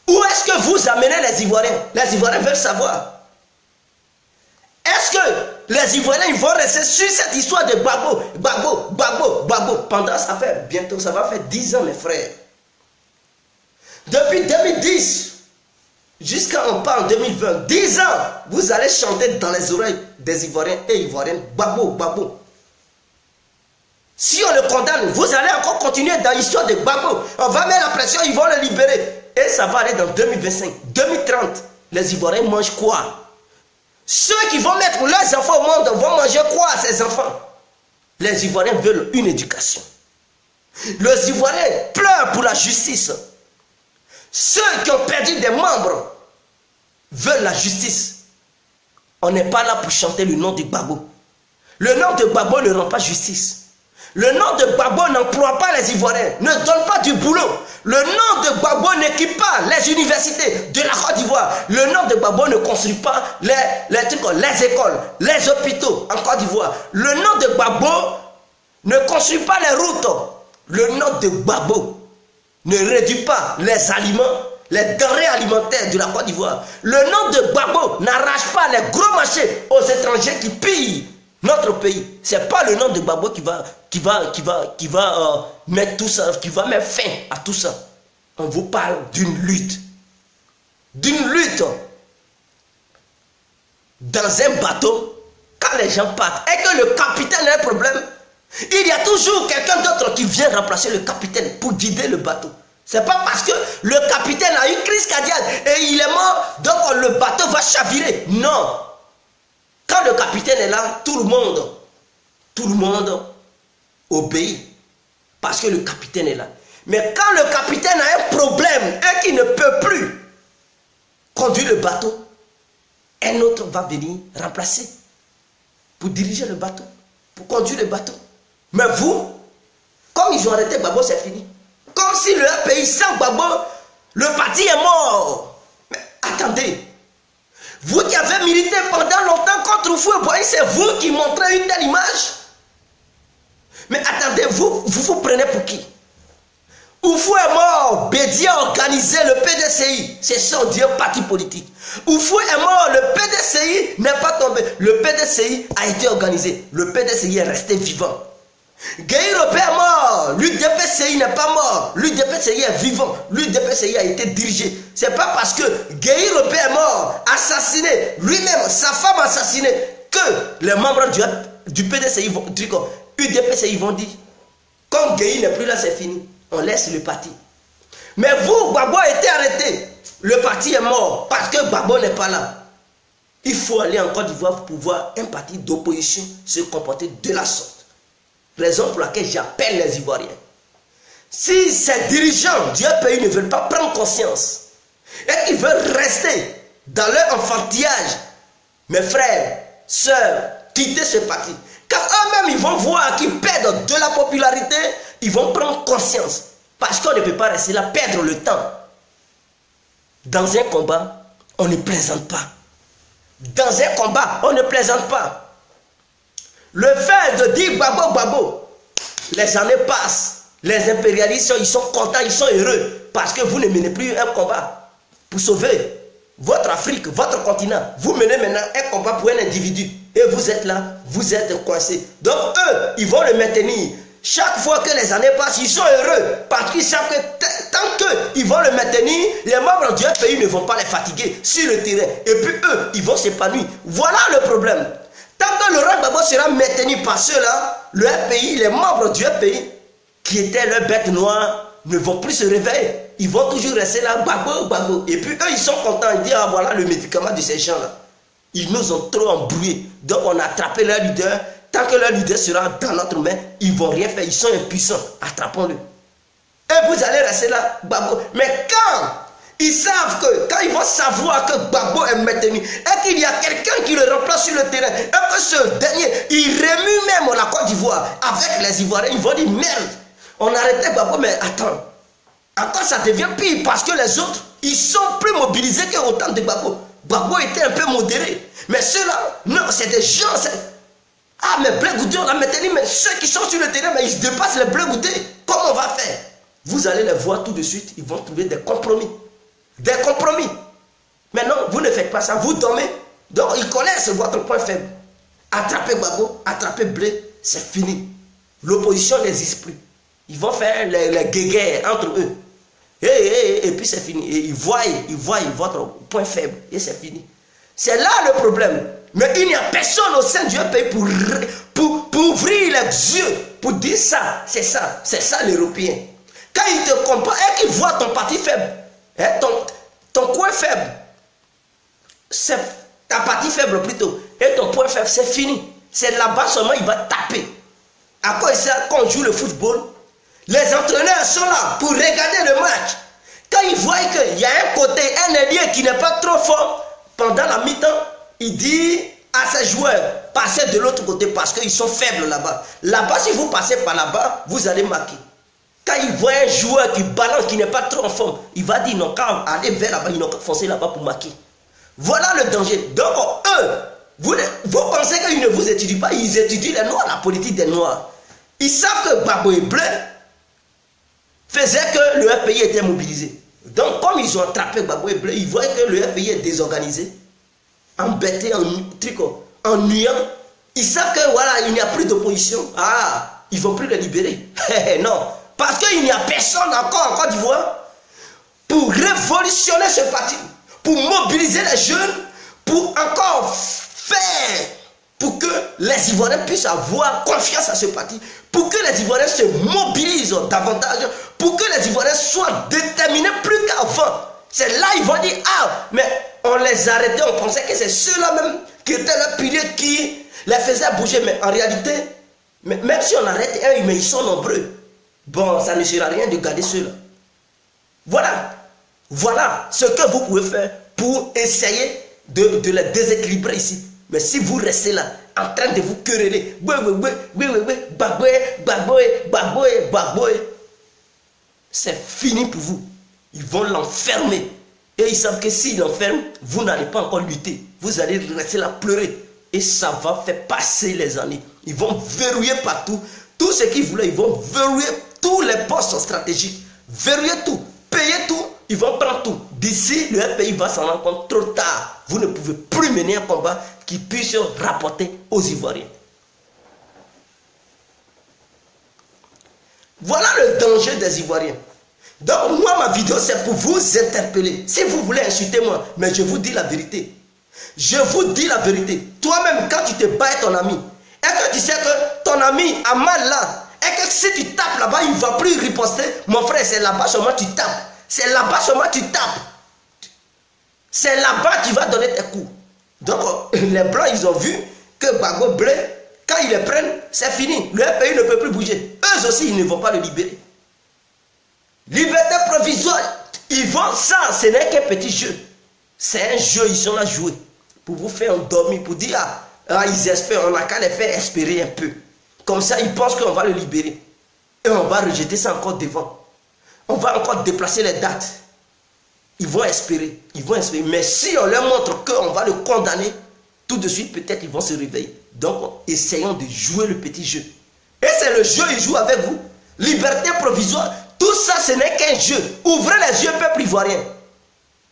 Où est-ce que vous amenez les Ivoiriens? Les Ivoiriens veulent savoir. Est-ce que les Ivoiriens vont rester sur cette histoire de Gbagbo pendant ça fait bientôt, ça va faire 10 ans, mes frères. Depuis 2010 jusqu'à on parle en 2020, 10 ans, vous allez chanter dans les oreilles des Ivoiriens et Ivoiriennes, Gbagbo. Si on le condamne, vous allez encore continuer dans l'histoire de Gbagbo. On va mettre la pression, ils vont le libérer. Et ça va aller dans 2025, 2030. Les Ivoiriens mangent quoi? Ceux qui vont mettre leurs enfants au monde vont manger quoi à ces enfants? Les Ivoiriens veulent une éducation. Les Ivoiriens pleurent pour la justice. Ceux qui ont perdu des membres veulent la justice. On n'est pas là pour chanter le nom de Gbagbo. Le nom de Gbagbo ne rend pas justice. Le nom de Gbagbo n'emploie pas les Ivoiriens, ne donne pas du boulot. Le nom de Gbagbo n'équipe pas les universités de la Côte d'Ivoire. Le nom de Gbagbo ne construit pas les écoles, les hôpitaux en Côte d'Ivoire. Le nom de Gbagbo ne construit pas les routes. Le nom de Gbagbo ne réduit pas les aliments, les denrées alimentaires de la Côte d'Ivoire. Le nom de Gbagbo n'arrache pas les gros marchés aux étrangers qui pillent notre pays. C'est pas le nom de Gbagbo qui va mettre tout ça, qui va mettre fin à tout ça. On vous parle d'une lutte. D'une lutte. Dans un bateau, quand les gens partent et que le capitaine a un problème, il y a toujours quelqu'un d'autre qui vient remplacer le capitaine pour guider le bateau. C'est pas parce que le capitaine a une crise cardiaque et il est mort, donc le bateau va chavirer. Non. Quand le capitaine est là, tout le monde obéit. Parce que le capitaine est là. Mais quand le capitaine a un problème et qu'il ne peut plus conduire le bateau, un autre va venir remplacer pour diriger le bateau, pour conduire le bateau. Mais vous, comme ils ont arrêté Gbagbo, c'est fini. Comme si le pays sans Gbagbo, le parti est mort. Mais attendez, vous qui avez milité pendant longtemps contre Houphouët-Boigny, c'est vous qui montrez une telle image. Mais attendez, vous vous prenez pour qui? Houphouët est mort, Bédié a organisé le PDCI, c'est son Dieu parti politique. Houphouët est mort, le PDCI n'est pas tombé, le PDCI a été organisé, le PDCI est resté vivant. Gueye Ropé est mort, l'UDPCI n'est pas mort, l'UDPCI est vivant, l'UDPCI a été dirigé. C'est pas parce que Gueye Ropé est mort, assassiné, lui-même, sa femme assassinée, que les membres du PDCI vont dire, UDPCI vont dire, comme Gueye n'est plus là, c'est fini. On laisse le parti. Mais vous, Gbagbo a été arrêté. Le parti est mort parce que Gbagbo n'est pas là. Il faut aller en Côte d'Ivoire pour voir un parti d'opposition se comporter de la sorte. Raison pour laquelle j'appelle les Ivoiriens. Si ces dirigeants du pays ne veulent pas prendre conscience et qu'ils veulent rester dans leur enfantillage, mes frères, sœurs, quitter ce parti. Quand eux-mêmes, ils vont voir qu'ils perdent de la popularité, ils vont prendre conscience. Parce qu'on ne peut pas rester là, perdre le temps. Dans un combat, on ne plaisante pas. Dans un combat, on ne plaisante pas. Le fait de dire Gbagbo, Gbagbo, les années passent. Les impérialistes, ils sont contents, ils sont heureux. Parce que vous ne menez plus un combat pour sauver votre Afrique, votre continent. Vous menez maintenant un combat pour un individu. Et vous êtes là, vous êtes coincés. Donc eux, ils vont le maintenir. Chaque fois que les années passent, ils sont heureux. Parce qu'ils savent que tant qu'ils vont le maintenir, les membres du pays ne vont pas les fatiguer sur le terrain. Et puis eux, ils vont s'épanouir. Voilà le problème. Tant que Laurent Gbagbo sera maintenu par ceux-là, le pays, les membres du pays, qui étaient leurs bêtes noires, ne vont plus se réveiller. Ils vont toujours rester là, Gbagbo, Gbagbo. Et puis eux, ils sont contents. Ils disent, ah voilà le médicament de ces gens-là. Ils nous ont trop embrouillés. Donc on a attrapé leur leader. Tant que leur leader sera dans notre main, ils ne vont rien faire. Ils sont impuissants. Attrapons-le. Et vous allez rester là, Gbagbo. Mais quand ils savent que, quand ils vont savoir que Gbagbo est maintenu, et qu'il y a quelqu'un qui le remplace sur le terrain, et que ce dernier, il remue même la Côte d'Ivoire avec les Ivoiriens, ils vont dire, merde, on arrêtait Gbagbo, mais attends. Encore ça devient pire parce que les autres, ils sont plus mobilisés qu'autant de Gbagbo. Gbagbo était un peu modéré. Mais ceux-là, non, c'est des gens. Ah, mais Blé Goudé, on a maintenu, mais ceux qui sont sur le terrain, mais ils dépassent les Blé Goudé. Comment on va faire? Vous allez les voir tout de suite, ils vont trouver des compromis. Des compromis. Mais non, vous ne faites pas ça, vous dormez. Donc, ils connaissent votre point faible. Attraper Gbagbo, attraper Blé, c'est fini. L'opposition n'existe plus. Ils vont faire les guéguerres entre eux. Et puis c'est fini. Et ils voient votre point faible. Et c'est fini. C'est là le problème. Mais il n'y a personne au sein du pays pour ouvrir les yeux, pour dire ça, c'est ça l'Européen. Quand il te comprend et qu'il voit ton parti faible, hein, ton point faible, c'est ta partie faible plutôt, et ton point faible, c'est fini. C'est là-bas seulement il va taper. À quoi ça, quand on joue le football, les entraîneurs sont là pour regarder le match. Quand ils voient qu'il y a un côté, un ailier qui n'est pas trop fort, pendant la mi-temps, il dit à ses joueurs, passez de l'autre côté parce qu'ils sont faibles là-bas. Là-bas, si vous passez par là-bas, vous allez marquer. Quand il voit un joueur qui balance, qui n'est pas trop en forme, il va dire non, quand aller vers là-bas, ils n'ont qu'à foncer là-bas pour marquer. Voilà le danger. Donc, eux, vous pensez qu'ils ne vous étudient pas, ils étudient les Noirs, la politique des Noirs. Ils savent que Gbagbo et Blé faisaient que le FPI était mobilisé. Donc, comme ils ont attrapé Gbagbo et Blé, ils voient que le FPI est désorganisé, embêté, ennuyant. Ils savent que voilà, il n'y a plus d'opposition. Ah, ils ne vont plus le libérer. Non, parce qu'il n'y a personne encore en Côte d'Ivoire pour révolutionner ce parti, pour mobiliser les jeunes, pour encore faire, pour que les Ivoiriens puissent avoir confiance à ce parti, pour que les Ivoiriens se mobilisent davantage, pour que les Ivoiriens soient déterminés plus qu'avant. C'est là ils vont dire, ah, mais on les arrêtait, on pensait que c'est ceux-là même qui étaient le pilier qui les faisaient bouger. Mais en réalité, même si on arrête un, mais ils sont nombreux. Bon, ça ne sert à rien de garder ceux-là. Voilà ce que vous pouvez faire pour essayer de les déséquilibrer ici. Mais si vous restez là, en train de vous quereller, c'est fini pour vous. Ils vont l'enfermer. Et ils savent que s'ils l'enferment, vous n'allez pas encore lutter. Vous allez rester là pleurer. Et ça va faire passer les années. Ils vont verrouiller partout. Tout ce qu'ils voulaient, ils vont verrouiller tous les postes stratégiques. Verrouiller tout. Payer tout. Ils vont prendre tout. D'ici, le pays va s'en rendre compte trop tard. Vous ne pouvez plus mener un combat qui puisse rapporter aux Ivoiriens. Voilà le danger des Ivoiriens. Donc moi, ma vidéo, c'est pour vous interpeller. Si vous voulez insulter moi, mais je vous dis la vérité. Je vous dis la vérité. Toi-même, quand tu te bats avec ton ami, et que tu sais que ton ami a mal là, et que si tu tapes là-bas, il ne va plus riposter, mon frère, c'est là-bas seulement tu tapes. C'est là-bas seulement tu tapes. C'est là-bas que tu vas donner tes coups. Donc, les Blancs, ils ont vu que Gbagbo Blé, quand ils le prennent, c'est fini. Le pays ne peut plus bouger. Eux aussi, ils ne vont pas le libérer. Liberté provisoire, ils vont ça, ce n'est qu'un petit jeu. C'est un jeu, ils sont là joués. Pour vous faire endormir, pour dire, Ah, ils espèrent, on n'a qu'à les faire espérer un peu. Comme ça, ils pensent qu'on va le libérer. Et on va rejeter ça encore devant. On va encore déplacer les dates. Ils vont espérer. Ils vont espérer. Mais si on leur montre qu'on va le condamner, tout de suite, peut-être ils vont se réveiller. Donc, essayons de jouer le petit jeu. Et c'est le jeu, ils jouent avec vous. Liberté provisoire. Tout ça, ce n'est qu'un jeu. Ouvrez les yeux, peuple ivoirien.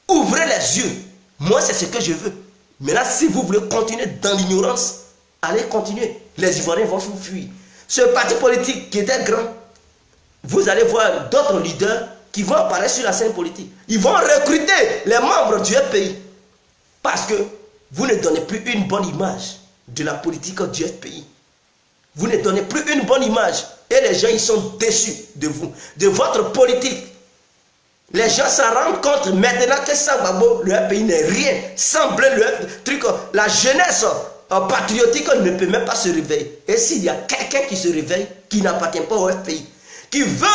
Ouvrez les yeux. Moi, c'est ce que je veux. Maintenant, si vous voulez continuer dans l'ignorance, allez continuer. Les Ivoiriens vont vous fuir. Ce parti politique qui était grand, vous allez voir d'autres leaders qui vont apparaître sur la scène politique. Ils vont recruter les membres du FPI. Parce que vous ne donnez plus une bonne image de la politique du FPI. Vous ne donnez plus une bonne image. Et les gens, ils sont déçus de vous, de votre politique. Les gens s'en rendent compte maintenant que sans Gbagbo, le FPI n'est rien. Sans bleu, la jeunesse patriotique ne peut même pas se réveiller. Et s'il y a quelqu'un qui se réveille, qui n'appartient pas au FPI, qui veut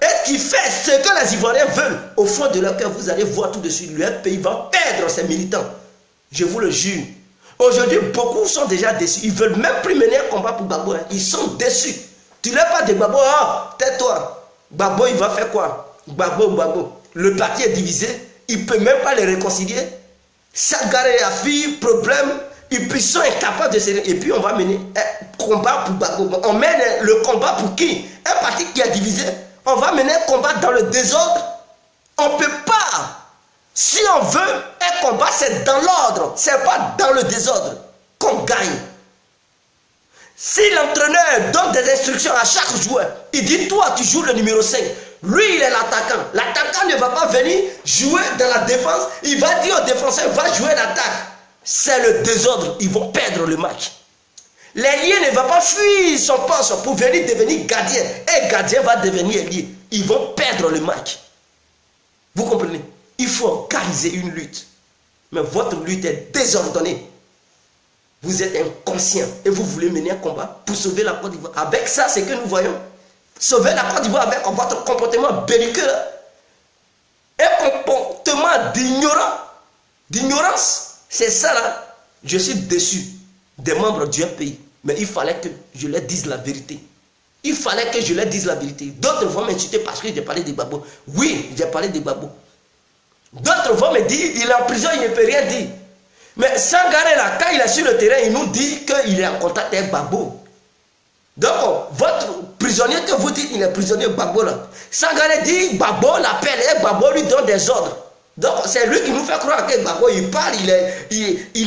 et qui fait ce que les Ivoiriens veulent, au fond de leur cœur, vous allez voir tout de suite, le FPI va perdre ses militants. Je vous le jure. Aujourd'hui, beaucoup sont déjà déçus. Ils ne veulent même plus mener un combat pour Gbagbo. Ils sont déçus. Tu n'es pas de Gbagbo, ah, tais-toi. Gbagbo, il va faire quoi? Gbagbo. Le parti est divisé. Il ne peut même pas les réconcilier. Sangaré a fille, problème. Ils sont incapables de se... Et puis on va mener un combat pour Gbagbo. On mène le combat pour qui? Un parti qui est divisé. On va mener un combat dans le désordre. On ne peut pas. Si on veut un combat, c'est dans l'ordre. Ce n'est pas dans le désordre qu'on gagne. Si l'entraîneur donne des instructions à chaque joueur, il dit toi tu joues le numéro 5. Lui il est l'attaquant. L'attaquant ne va pas venir jouer dans la défense. Il va dire au défenseur va jouer l'attaque. C'est le désordre. Ils vont perdre le match. L'ailier ne va pas fuir son poste pour venir devenir gardien. Et gardien va devenir ailier. Ils vont perdre le match. Vous comprenez? Il faut organiser une lutte. Mais votre lutte est désordonnée. Vous êtes inconscient et vous voulez mener un combat pour sauver la Côte d'Ivoire. Avec ça, c'est que nous voyons. Sauver la Côte d'Ivoire avec votre comportement belliqueux. Un comportement d'ignorance. C'est ça là. Je suis déçu des membres du pays. Mais il fallait que je leur dise la vérité. Il fallait que je leur dise la vérité. D'autres vont m'insulter parce que j'ai parlé de Gbagbo. Oui, j'ai parlé de Gbagbo. D'autres vont me dire, il est en prison, il ne peut rien dire. Mais Sangaré là, quand il est sur le terrain, il nous dit qu'il est en contact avec Gbagbo. Donc, votre prisonnier que vous dites, il est prisonnier Gbagbo là. Sangaré dit, Gbagbo l'appelle et Gbagbo lui donne des ordres. Donc, c'est lui qui nous fait croire que Gbagbo, il parle, il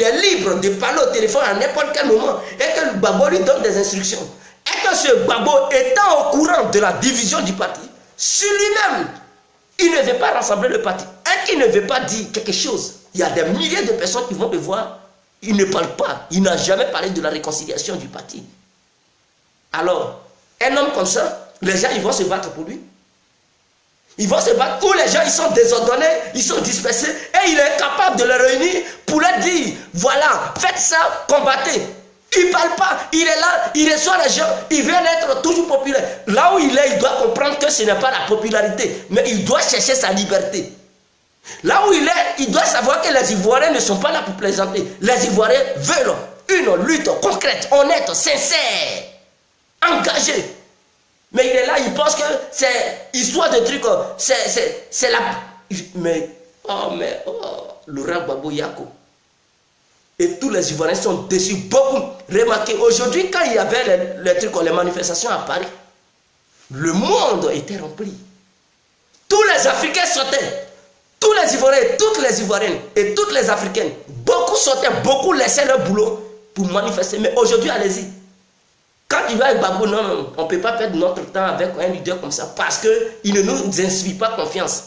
est libre de parler au téléphone à n'importe quel moment. Et que Gbagbo lui donne des instructions. Et que ce Gbagbo, étant au courant de la division du parti, sur lui-même, il ne veut pas rassembler le parti. Et qu'il ne veut pas dire quelque chose. Il y a des milliers de personnes qui vont me voir. Il ne parle pas. Il n'a jamais parlé de la réconciliation du parti. Alors, un homme comme ça, les gens, ils vont se battre pour lui. Ils vont se battre. Ou les gens, ils sont désordonnés, ils sont dispersés. Et il est capable de les réunir pour leur dire, voilà, faites ça, combattez. Il ne parle pas, il est là, il reçoit les gens, il veut être toujours populaire. Là où il est, il doit comprendre que ce n'est pas la popularité, mais il doit chercher sa liberté. Là où il est, il doit savoir que les Ivoiriens ne sont pas là pour plaisanter. Les Ivoiriens veulent une lutte concrète, honnête, sincère, engagée. Mais il est là, il pense que c'est histoire de trucs, c'est la... Mais, Laurent Gbagbo Yako. Et tous les Ivoiriens sont déçus, beaucoup. Remarquez, aujourd'hui, quand il y avait les manifestations à Paris, le monde était rempli. Tous les Africains sortaient. Tous les Ivoiriens, toutes les Ivoiriennes et toutes les Africaines, beaucoup sortaient, beaucoup laissaient leur boulot pour manifester. Mais aujourd'hui, allez-y. Quand tu vas avec Gbagbo, non, on ne peut pas perdre notre temps avec un leader comme ça parce qu'il ne nous inspire pas confiance.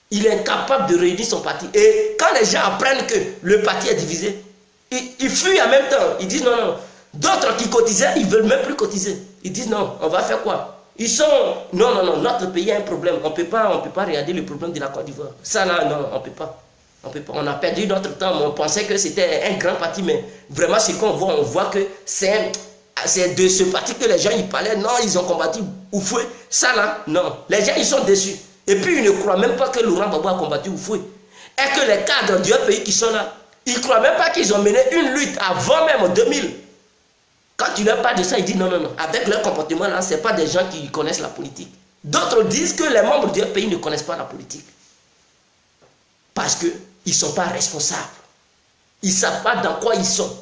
Il est incapable de réunir son parti. Et quand les gens apprennent que le parti est divisé, ils fuient en même temps. Ils disent non. D'autres qui cotisaient, ils ne veulent même plus cotiser. Ils disent non, on va faire quoi? Ils sont... Non, notre pays a un problème. On ne peut pas regarder le problème de la Côte d'Ivoire. Ça là, non, on ne peut pas. On a perdu notre temps. On pensait que c'était un grand parti, mais vraiment, ce qu'on voit, on voit que c'est de ce parti que les gens ils parlaient. Non, ils ont combattu Oufoué. Ça là, non. Les gens, ils sont déçus. Et puis, ils ne croient même pas que Laurent Gbagbo a combattu Oufoué. Et que les cadres du pays qui sont là, Ils ne croient même pas qu'ils ont mené une lutte avant même 2000. Quand tu leur parles de ça, ils disent non, non, non. Avec leur comportement là, ce n'est pas des gens qui connaissent la politique. D'autres disent que les membres d'un pays ne connaissent pas la politique. Parce qu'ils ne sont pas responsables. Ils ne savent pas dans quoi ils sont.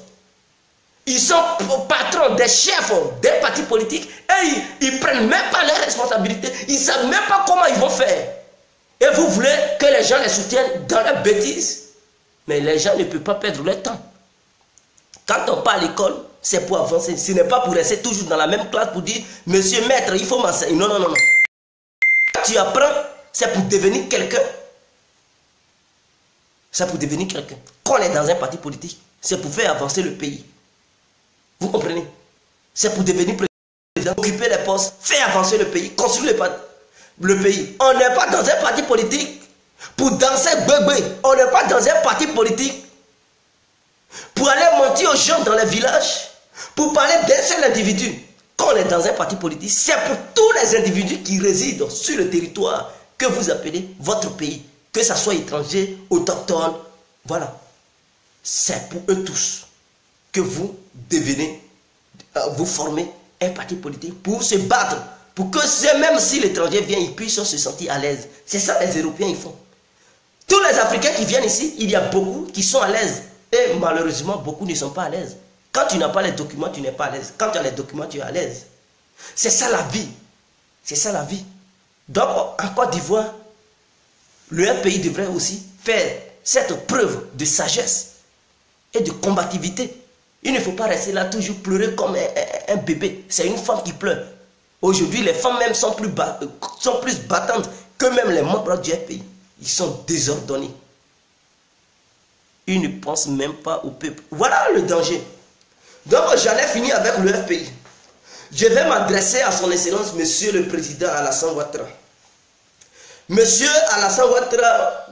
Ils sont patrons, des chefs des partis politiques et ils ne prennent même pas leurs responsabilités. Ils ne savent même pas comment ils vont faire. Et vous voulez que les gens les soutiennent dans leurs bêtises. Mais les gens ne peuvent pas perdre leur temps. Quand on part à l'école, c'est pour avancer. Ce n'est pas pour rester toujours dans la même classe pour dire « Monsieur maître, il faut m'enseigner. » Non, non, non, non. Quand tu apprends, c'est pour devenir quelqu'un. C'est pour devenir quelqu'un. Quand on est dans un parti politique, c'est pour faire avancer le pays. Vous comprenez? C'est pour devenir président, occuper les postes, faire avancer le pays, construire le pays. On n'est pas dans un parti politique pour danser bébé. On n'est pas dans un parti politique pour aller mentir aux gens dans les villages, pour parler d'un seul individu. Quand on est dans un parti politique, c'est pour tous les individus qui résident sur le territoire que vous appelez votre pays, que ce soit étranger, autochtone, voilà. C'est pour eux tous que vous devenez, vous formez un parti politique pour se battre, pour que même si l'étranger vient, ils puissent se sentir à l'aise. C'est ça les Européens ils font. Tous les Africains qui viennent ici, il y a beaucoup qui sont à l'aise. Et malheureusement, beaucoup ne sont pas à l'aise. Quand tu n'as pas les documents, tu n'es pas à l'aise. Quand tu as les documents, tu es à l'aise. C'est ça la vie. C'est ça la vie. Donc, en Côte d'Ivoire, le pays devrait aussi faire cette preuve de sagesse et de combativité. Il ne faut pas rester là toujours pleurer comme un bébé. C'est une femme qui pleure. Aujourd'hui, les femmes même sont plus battantes que même les membres du pays. Ils sont désordonnés. Ils ne pensent même pas au peuple. Voilà le danger. Donc, j'en ai fini avec le FPI. Je vais m'adresser à son excellence, monsieur le président Alassane Ouattara. Monsieur Alassane Ouattara,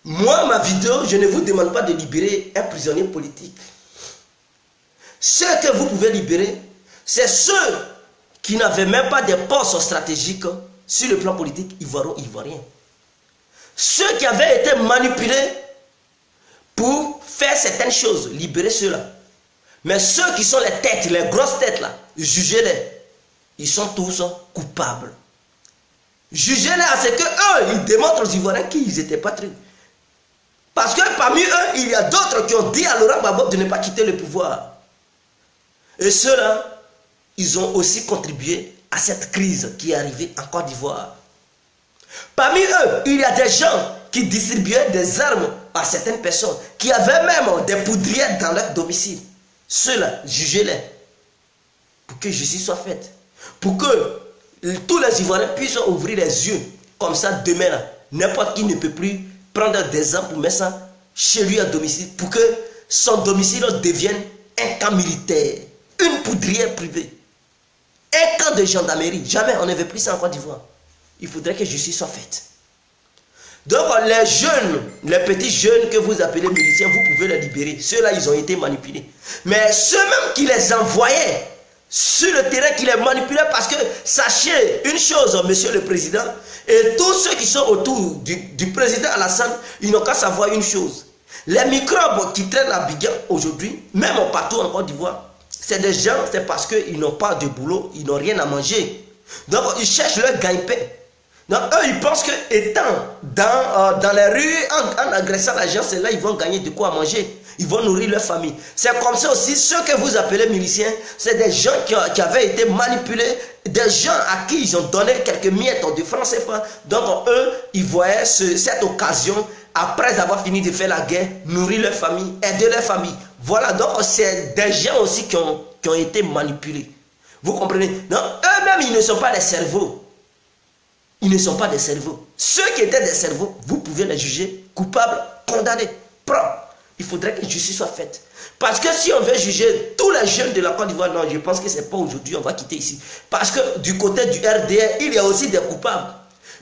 moi, ma vidéo, je ne vous demande pas de libérer un prisonnier politique. Ceux que vous pouvez libérer, c'est ceux qui n'avaient même pas des postes stratégiques sur le plan politique ivoirien. Ceux qui avaient été manipulés pour faire certaines choses, libérer ceux-là. Mais ceux qui sont les têtes, les grosses têtes là, jugez-les. Ils sont tous coupables. Jugez-les à ce que eux, ils démontrent aux Ivoiriens qu'ils étaient patriotes. Parce que parmi eux, il y a d'autres qui ont dit à Laurent Gbagbo de ne pas quitter le pouvoir. Et ceux-là, ils ont aussi contribué à cette crise qui est arrivée en Côte d'Ivoire. Parmi eux, il y a des gens qui distribuaient des armes à certaines personnes, qui avaient même des poudrières dans leur domicile. Ceux-là, jugez-les, pour que justice soit faite. Pour que tous les Ivoiriens puissent ouvrir les yeux. Comme ça, demain, n'importe qui ne peut plus prendre des armes pour mettre ça chez lui à domicile. Pour que son domicile devienne un camp militaire. Une poudrière privée. Un camp de gendarmerie. Jamais, on ne veut plus ça en Côte d'Ivoire. Il faudrait que justice soit faite. Donc les jeunes, les petits jeunes que vous appelez miliciens, vous pouvez les libérer. Ceux-là, ils ont été manipulés. Mais ceux-mêmes qui les envoyaient sur le terrain, qui les manipulaient, parce que sachez une chose, monsieur le président, et tous ceux qui sont autour du président Alassane, ils n'ont qu'à savoir une chose. Les microbes qui traînent à Abidjan aujourd'hui, même partout en Côte d'Ivoire, c'est des gens, c'est parce qu'ils n'ont pas de boulot, ils n'ont rien à manger. Donc ils cherchent leur gagne-pain. Donc eux, ils pensent que étant dans les rues, en agressant la gens, c'est là ils vont gagner de quoi manger. Ils vont nourrir leur famille. C'est comme ça aussi, ceux que vous appelez miliciens, c'est des gens qui avaient été manipulés, des gens à qui ils ont donné quelques miettes de francs CFA. Donc eux, ils voyaient cette occasion, après avoir fini de faire la guerre, nourrir leur famille, aider leur famille. Voilà, donc c'est des gens aussi qui ont été manipulés. Vous comprenez? Donc eux-mêmes, ils ne sont pas des cerveaux. Ils ne sont pas des cerveaux. Ceux qui étaient des cerveaux, vous pouvez les juger coupables, condamnés, propres. Il faudrait que justice soit faite. Parce que si on veut juger tous les jeunes de la Côte d'Ivoire, non, je pense que ce n'est pas aujourd'hui, on va quitter ici. Parce que du côté du RDR, il y a aussi des coupables.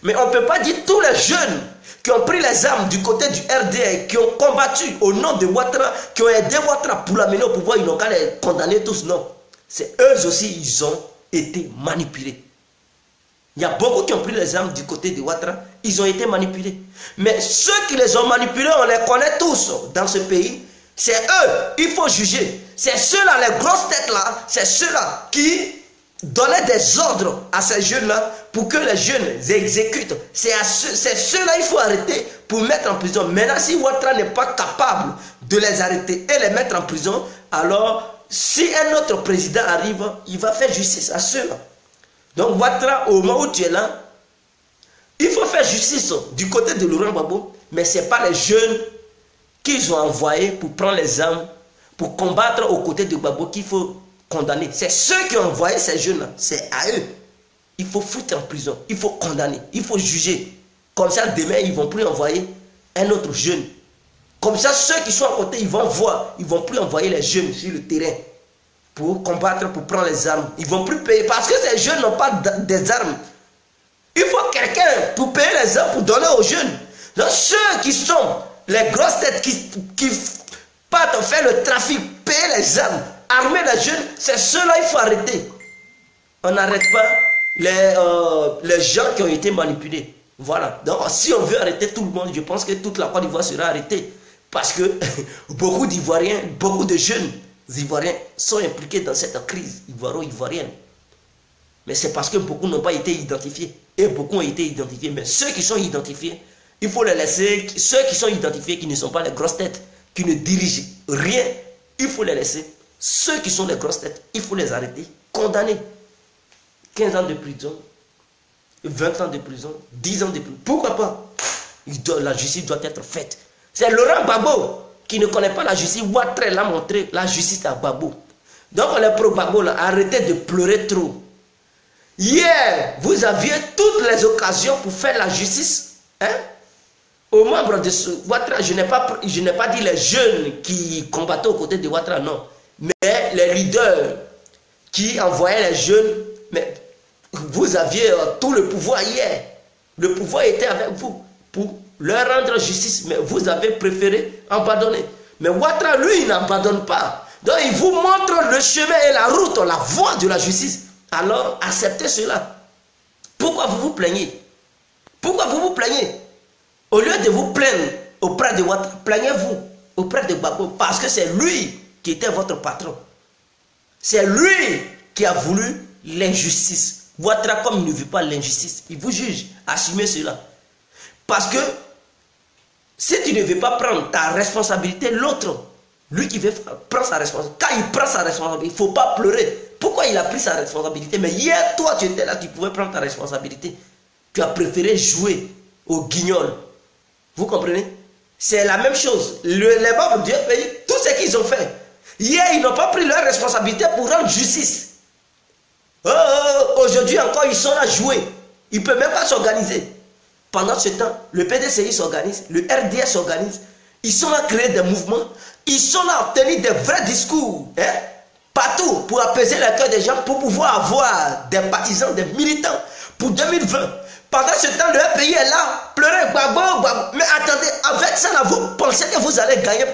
Mais on ne peut pas dire tous les jeunes qui ont pris les armes du côté du RDR, qui ont combattu au nom de Ouattara, qui ont aidé Ouattara pour l'amener au pouvoir, ils n'ont qu'à les condamner tous, non. C'est eux aussi, ils ont été manipulés. Il y a beaucoup qui ont pris les armes du côté de Ouattara. Ils ont été manipulés. Mais ceux qui les ont manipulés, on les connaît tous dans ce pays. C'est eux, il faut juger. C'est ceux-là, les grosses têtes-là, c'est ceux-là qui donnaient des ordres à ces jeunes-là pour que les jeunes exécutent. C'est ceux-là qu'il faut arrêter pour mettre en prison. Maintenant, si Ouattara n'est pas capable de les arrêter et les mettre en prison, alors si un autre président arrive, il va faire justice à ceux-là. Donc Ouattara, au moment où tu es là, il faut faire justice du côté de Laurent Gbagbo, mais ce n'est pas les jeunes qu'ils ont envoyés pour prendre les armes, pour combattre aux côtés de Gbagbo qu'il faut condamner. C'est ceux qui ont envoyé ces jeunes-là, c'est à eux. Il faut foutre en prison, il faut condamner, il faut juger. Comme ça, demain, ils ne vont plus envoyer un autre jeune. Comme ça, ceux qui sont à côté, ils vont voir, ils ne vont plus envoyer les jeunes sur le terrain pour combattre, pour prendre les armes. Ils ne vont plus payer parce que ces jeunes n'ont pas des armes. Il faut quelqu'un pour payer les armes, pour donner aux jeunes. Donc ceux qui sont les grosses têtes qui partent faire le trafic, payer les armes, armer les jeunes, c'est ceux-là qu'il faut arrêter. On n'arrête pas les gens qui ont été manipulés. Voilà. Donc si on veut arrêter tout le monde, je pense que toute la Côte d'Ivoire sera arrêtée. Parce que beaucoup d'Ivoiriens, beaucoup de jeunes Ivoiriens sont impliqués dans cette crise ivoiro-ivoirienne. Mais c'est parce que beaucoup n'ont pas été identifiés. Et beaucoup ont été identifiés. Mais ceux qui sont identifiés, il faut les laisser. Ceux qui sont identifiés, qui ne sont pas les grosses têtes, qui ne dirigent rien, il faut les laisser. Ceux qui sont les grosses têtes, il faut les arrêter, condamner. 15 ans de prison, 20 ans de prison, 10 ans de prison. Pourquoi pas? La justice doit être faite. C'est Laurent Gbagbo qui ne connaît pas la justice. Ouattara l'a montré, la justice à Gbagbo. Donc les pro-Gbagbo, arrêtez de pleurer trop. Hier, vous aviez toutes les occasions pour faire la justice. Hein? Aux membres de ce Ouattara, je n'ai pas dit les jeunes qui combattaient aux côtés de Ouattara, non. Mais les leaders qui envoyaient les jeunes, mais vous aviez tout le pouvoir hier. Le pouvoir était avec vous pour leur rendre justice, mais vous avez préféré abandonner. Mais Ouattara, lui, il n'abandonne pas. Donc il vous montre le chemin et la route, la voie de la justice. Alors acceptez cela. Pourquoi vous vous plaignez? Pourquoi vous vous plaignez? Au lieu de vous plaindre auprès de Ouattara, plaignez-vous auprès de Gbagbo, parce que c'est lui qui était votre patron. C'est lui qui a voulu l'injustice. Ouattara, comme il ne veut pas l'injustice, il vous juge. Assumez cela. Parce que si tu ne veux pas prendre ta responsabilité, l'autre, lui qui veut prendre sa responsabilité, quand il prend sa responsabilité, il ne faut pas pleurer. Pourquoi il a pris sa responsabilité? Mais hier, toi, tu étais là, tu pouvais prendre ta responsabilité. Tu as préféré jouer au guignol. Vous comprenez? C'est la même chose. Les membres du pays, tout ce qu'ils ont fait. Hier, ils n'ont pas pris leur responsabilité pour rendre justice. Aujourd'hui encore, ils sont là à jouer. Ils ne peuvent même pas s'organiser. Pendant ce temps, le PDCI s'organise, le RDS s'organise. Ils sont là à créer des mouvements. Ils sont là à tenir des vrais discours. Hein, partout pour apaiser le cœur des gens, pour pouvoir avoir des partisans, des militants pour 2020. Pendant ce temps, le pays est là, pleurer, Gbagbo. Mais attendez, avec ça, là, vous pensez que vous allez gagner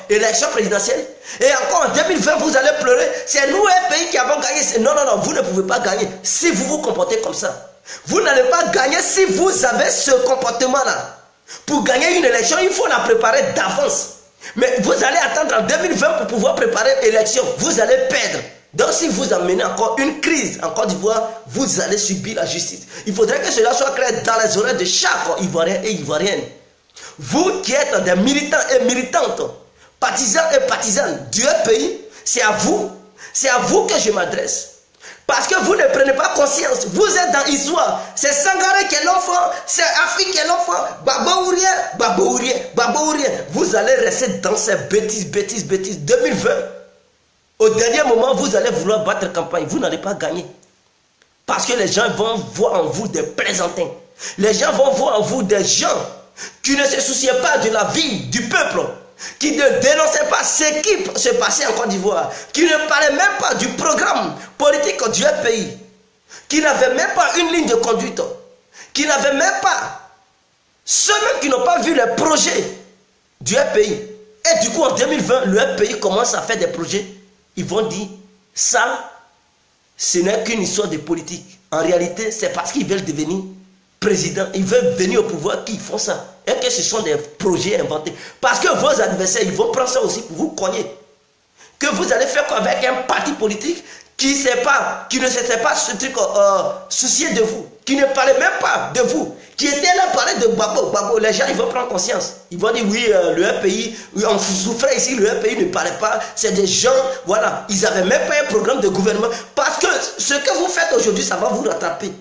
l'élection présidentielle? Et encore en 2020, vous allez pleurer. C'est nous, un pays qui avons gagné. Non, non, non, vous ne pouvez pas gagner si vous vous comportez comme ça. Vous n'allez pas gagner si vous avez ce comportement-là. Pour gagner une élection, il faut la préparer d'avance. Mais vous allez attendre en 2020 pour pouvoir préparer l'élection. Vous allez perdre. Donc si vous amenez encore une crise en Côte d'Ivoire, vous allez subir la justice. Il faudrait que cela soit clair dans les oreilles de chaque Ivoirien et Ivoirienne. Vous qui êtes des militants et militantes, partisans et partisanes du pays, c'est à vous que je m'adresse. Parce que vous ne prenez pas conscience. Vous êtes dans l'histoire. C'est Sangaré qui est l'enfant. C'est Afrique qui est l'enfant. Gbagbo ou rien. Gbagbo ou rien. Gbagbo ou rien. Vous allez rester dans ces bêtises. 2020. Au dernier moment, vous allez vouloir battre campagne. Vous n'allez pas gagner. Parce que les gens vont voir en vous des plaisantins. Les gens vont voir en vous des gens qui ne se soucient pas de la vie du peuple, qui ne dénonçaient pas ce qui se passait en Côte d'Ivoire, qui ne parlaient même pas du programme politique du pays, qui n'avaient même pas une ligne de conduite, qui n'avaient même pas, ceux-mêmes qui n'ont pas vu les projets du pays. Et du coup, en 2020, le pays commence à faire des projets. Ils vont dire, ça, ce n'est qu'une histoire de politique. En réalité, c'est parce qu'ils veulent devenir président, ils veulent venir au pouvoir qu'ils font ça. Et que ce sont des projets inventés. Parce que vos adversaires, ils vont prendre ça aussi pour vous cogner. Que vous allez faire quoi avec un parti politique qui ne s'est pas ce truc soucier de vous, qui ne parlait même pas de vous, qui était là parler de Gbagbo. Les gens, ils vont prendre conscience. Ils vont dire, oui, le RPI, oui, on souffrait ici, le RPI ne parlait pas. C'est des gens, voilà, ils n'avaient même pas un programme de gouvernement. Parce que ce que vous faites aujourd'hui, ça va vous rattraper.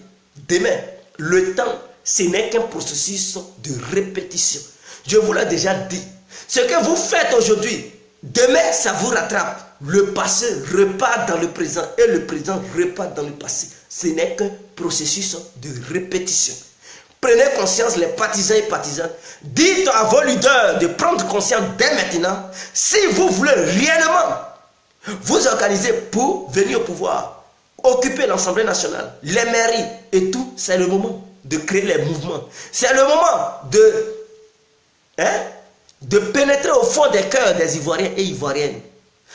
Demain, le temps, ce n'est qu'un processus de répétition. Je vous l'ai déjà dit. Ce que vous faites aujourd'hui, demain, ça vous rattrape. Le passé repart dans le présent et le présent repart dans le passé. Ce n'est qu'un processus de répétition. Prenez conscience, les partisans et partisanes. Dites à vos leaders de prendre conscience dès maintenant. Si vous voulez réellement vous organiser pour venir au pouvoir, occuper l'Assemblée nationale, les mairies et tout, c'est le moment de créer les mouvements. C'est le moment de pénétrer au fond des cœurs des Ivoiriens et Ivoiriennes.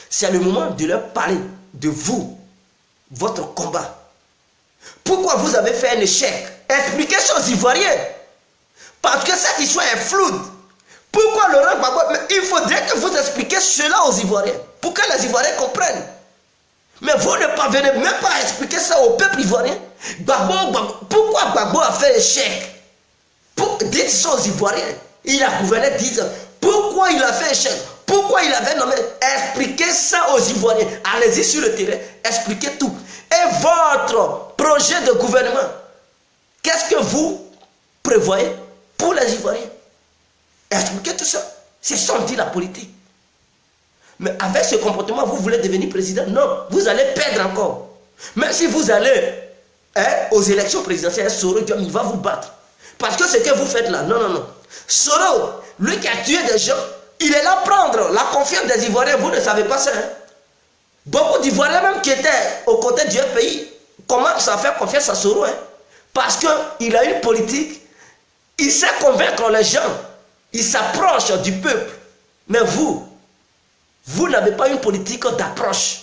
C'est le moment de leur parler de vous, votre combat. Pourquoi vous avez fait un échec? Expliquez ça aux Ivoiriens. Parce que cette histoire est floue. Pourquoi Laurent Gbagbo? Il faudrait que vous expliquiez cela aux Ivoiriens. Pour que les Ivoiriens comprennent. Mais vous ne parvenez même pas à expliquer ça au peuple ivoirien. Pourquoi Gbagbo a fait échec? Dites ça aux Ivoiriens. Il a gouverné 10 ans. Pourquoi il a fait échec? Pourquoi il avait nommé? Expliquez ça aux Ivoiriens. Allez-y sur le terrain. Expliquez tout. Et votre projet de gouvernement, qu'est-ce que vous prévoyez pour les Ivoiriens? Expliquez tout ça. C'est ça, on dit la politique. Mais avec ce comportement, vous voulez devenir président? Non, vous allez perdre encore. Même si vous allez aux élections présidentielles, Soro Diom, il va vous battre. Parce que ce que vous faites là, non. Soro, lui qui a tué des gens, il est là prendre la confiance des Ivoiriens. Vous ne savez pas ça. Beaucoup d'Ivoiriens même qui étaient aux côtés du pays commencent à faire confiance à Soro. Parce qu'il a une politique, il sait convaincre les gens, il s'approche du peuple. Mais vous n'avez pas une politique d'approche.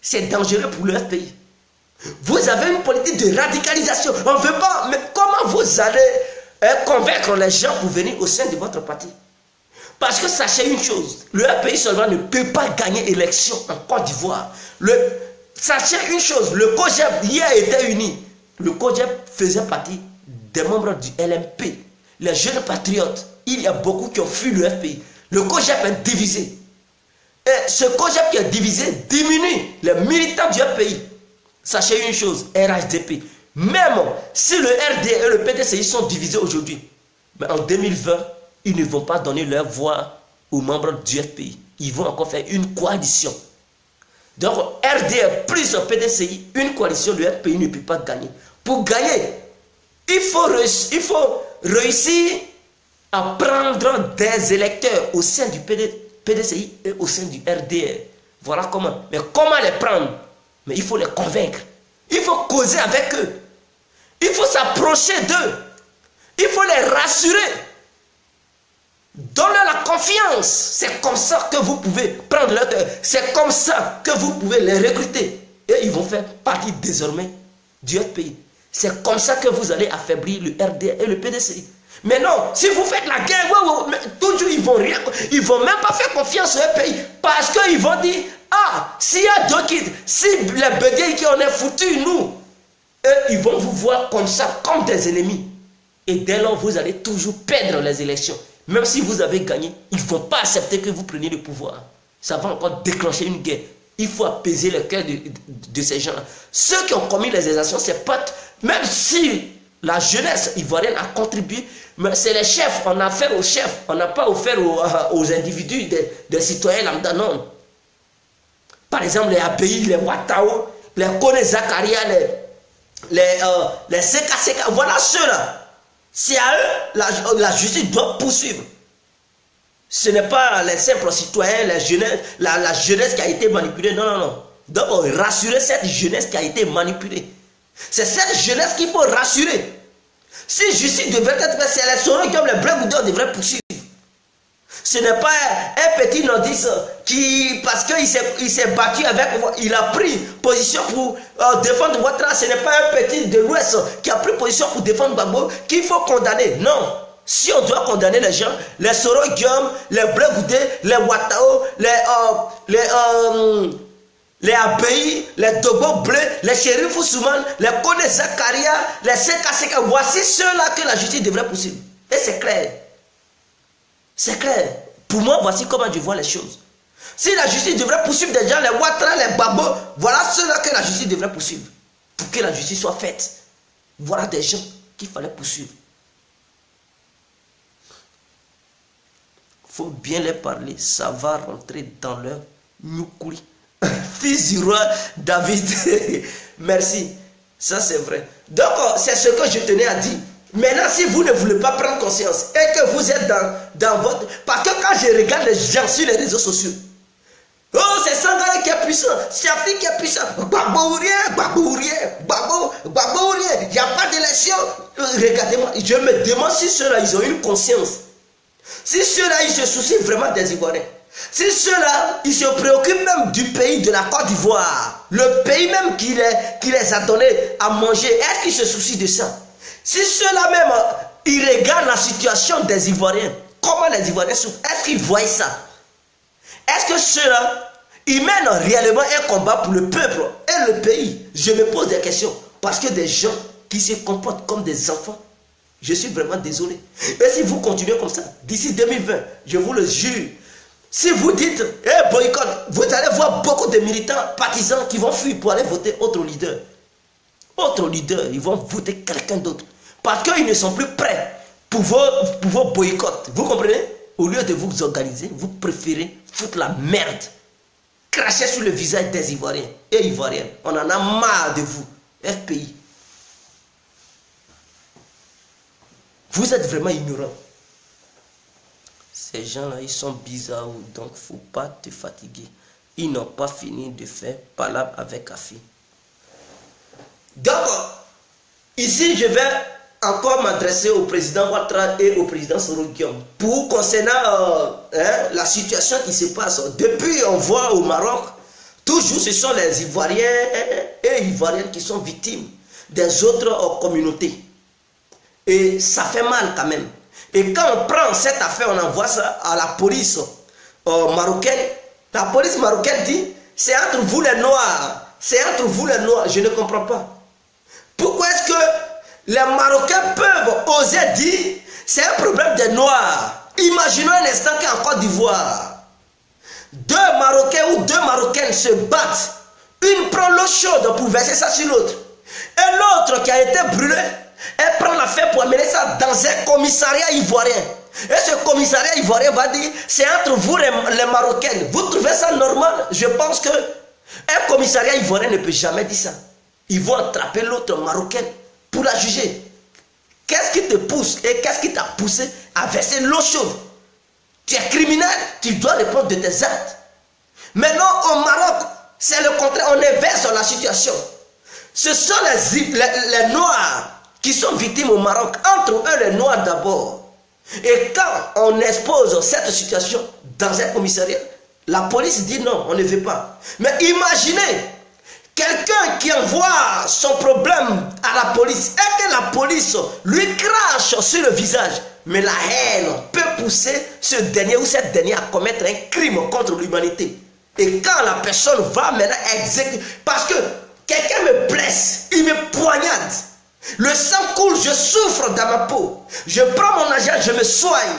C'est dangereux pour le pays. Vous avez une politique de radicalisation. On ne veut pas. Mais comment vous allez convaincre les gens pour venir au sein de votre parti? Parce que sachez une chose, le pays seulement ne peut pas gagner élection en Côte d'Ivoire. Sachez une chose, le COJEP hier était uni. Le COJEP faisait partie des membres du LMP. Les jeunes patriotes, il y a beaucoup qui ont fui le FPI. Le COJEP est divisé. Et ce COJEP qui est divisé diminue les militants du FPI. Sachez une chose, RHDP, même si le RD et le PDCI sont divisés aujourd'hui, mais en 2020, ils ne vont pas donner leur voix aux membres du FPI. Ils vont encore faire une coalition. Donc, RD plus PDCI, une coalition, le FPI ne peut pas gagner. Pour gagner, il faut réussir à prendre des électeurs au sein du PDCI et au sein du RDR. Voilà comment. Mais comment les prendre? Mais il faut les convaincre. Il faut causer avec eux. Il faut s'approcher d'eux. Il faut les rassurer. Donnez la confiance. C'est comme ça que vous pouvez prendre leur cœur. C'est comme ça que vous pouvez les recruter. Et ils vont faire partie désormais du FPI. C'est comme ça que vous allez affaiblir le RDR et le PDCI. Mais non, si vous faites la guerre, toujours ils vont même pas faire confiance au pays. Parce qu'ils vont dire, ah, s'il y a deux kids, si les bédiers qui en est foutus, nous, eux, ils vont vous voir comme ça, comme des ennemis. Et dès lors, vous allez toujours perdre les élections. Même si vous avez gagné, ils ne vont pas accepter que vous preniez le pouvoir. Ça va encore déclencher une guerre. Il faut apaiser le cœur de ces gens-là. Ceux qui ont commis les exactions, c'est pas... Même si la jeunesse ivoirienne a contribué, mais c'est les chefs, on a affaire aux chefs, on n'a pas affaire aux individus des citoyens lambda, non. Par exemple, les API, les Ouattao, les Kone Zakaria, les CKCK, voilà ceux-là. C'est à eux, la justice doit poursuivre. Ce n'est pas les simples citoyens, la jeunesse qui a été manipulée, non. Donc, rassurer cette jeunesse qui a été manipulée. C'est cette jeunesse qu'il faut rassurer. Si justice devrait être faite, c'est les Soro Diom, les Blé Goudon devraient poursuivre. Ce n'est pas un petit nordiste qui, parce qu'il s'est battu avec, il a pris position pour défendre Ouattara. Ce n'est pas un petit de l'Ouest qui a pris position pour défendre Gbagbo qu'il faut condamner. Non. Si on doit condamner les gens, les Soro Guillaume, les Blé Goudé, les Ouattao, les Abei, les Dogo Blé, les Chérif Ousmane, les Kone Zakaria, les Seka, voici ceux-là que la justice devrait poursuivre. Et c'est clair. C'est clair. Pour moi, voici comment je vois les choses. Si la justice devrait poursuivre des gens, les Ouattara, les Gbagbo, voilà ceux-là que la justice devrait poursuivre. Pour que la justice soit faite. Voilà des gens qu'il fallait poursuivre. Il faut bien les parler. Ça va rentrer dans leur Nyoukuri. Fils du roi David. Merci. Ça, c'est vrai. Donc, c'est ce que je tenais à dire. Maintenant, si vous ne voulez pas prendre conscience et que vous êtes dans votre... Parce que quand je regarde les gens sur les réseaux sociaux, oh, c'est Sangare qui est puissant, c'est Afrique qui est puissant, Gbagbo ou rien, Gbagbo ou rien, Gbagbo ou rien, il n'y a pas d'élection. Regardez-moi, je me demande si ceux-là, ils ont une conscience. Si ceux-là, ils se soucient vraiment des Ivoiriens. Si ceux-là, ils se préoccupent même du pays de la Côte d'Ivoire, le pays même qui les a donné à manger, est-ce qu'ils se soucient de ça? Si ceux-là même, ils regardent la situation des Ivoiriens, comment les Ivoiriens souffrent, est-ce qu'ils voient ça? Est-ce que ceux-là, ils mènent réellement un combat pour le peuple et le pays? Je me pose des questions. Parce que des gens qui se comportent comme des enfants, je suis vraiment désolé. Et si vous continuez comme ça, d'ici 2020, je vous le jure, si vous dites, boycott, vous allez voir beaucoup de militants, partisans qui vont fuir pour aller voter autre leader. Autre leader, ils vont voter quelqu'un d'autre. Parce qu'ils ne sont plus prêts pour vos boycotts. Vous comprenez? Au lieu de vous organiser, vous préférez foutre la merde. Cracher sur le visage des Ivoiriens et Ivoiriennes. On en a marre de vous. FPI. Vous êtes vraiment ignorants. Ces gens-là, ils sont bizarres. Donc, il ne faut pas te fatiguer. Ils n'ont pas fini de faire palabre avec Afi. Donc, ici, je vais encore m'adresser au président Ouattara et au président Soro Guillaume pour concernant la situation qui se passe. Depuis, on voit au Maroc, toujours ce sont les Ivoiriens et Ivoiriennes qui sont victimes des autres communautés. Et ça fait mal quand même. Et quand on prend cette affaire, on envoie ça à la police marocaine. La police marocaine dit, c'est entre vous les Noirs. C'est entre vous les Noirs. Je ne comprends pas. Pourquoi est-ce que les Marocains peuvent oser dire c'est un problème des Noirs? Imaginons un instant qu'en Côte d'Ivoire, deux Marocains ou deux Marocaines se battent. Une prend l'eau chaude pour verser ça sur l'autre. Et l'autre qui a été brûlé, elle prend l'affaire pour amener ça dans un commissariat ivoirien. Et ce commissariat ivoirien va dire c'est entre vous les Marocaines. Vous trouvez ça normal? Je pense que un commissariat ivoirien ne peut jamais dire ça. Ils vont attraper l'autre marocaine pour la juger. Qu'est-ce qui te pousse et qu'est-ce qui t'a poussé à verser l'eau chaude? Tu es criminel, tu dois répondre de tes actes. Maintenant, au Maroc, c'est le contraire, on inverse la situation. Ce sont les Noirs qui sont victimes au Maroc, entre eux les Noirs d'abord. Et quand on expose cette situation dans un commissariat, la police dit non, on ne veut pas. Mais imaginez quelqu'un qui envoie son problème à la police et que la police lui crache sur le visage. Mais la haine peut pousser ce dernier ou cette dernière à commettre un crime contre l'humanité. Et quand la personne va maintenant exécuter, parce que quelqu'un me blesse, il me poignarde, le sang coule, je souffre dans ma peau, je prends mon argent, je me soigne,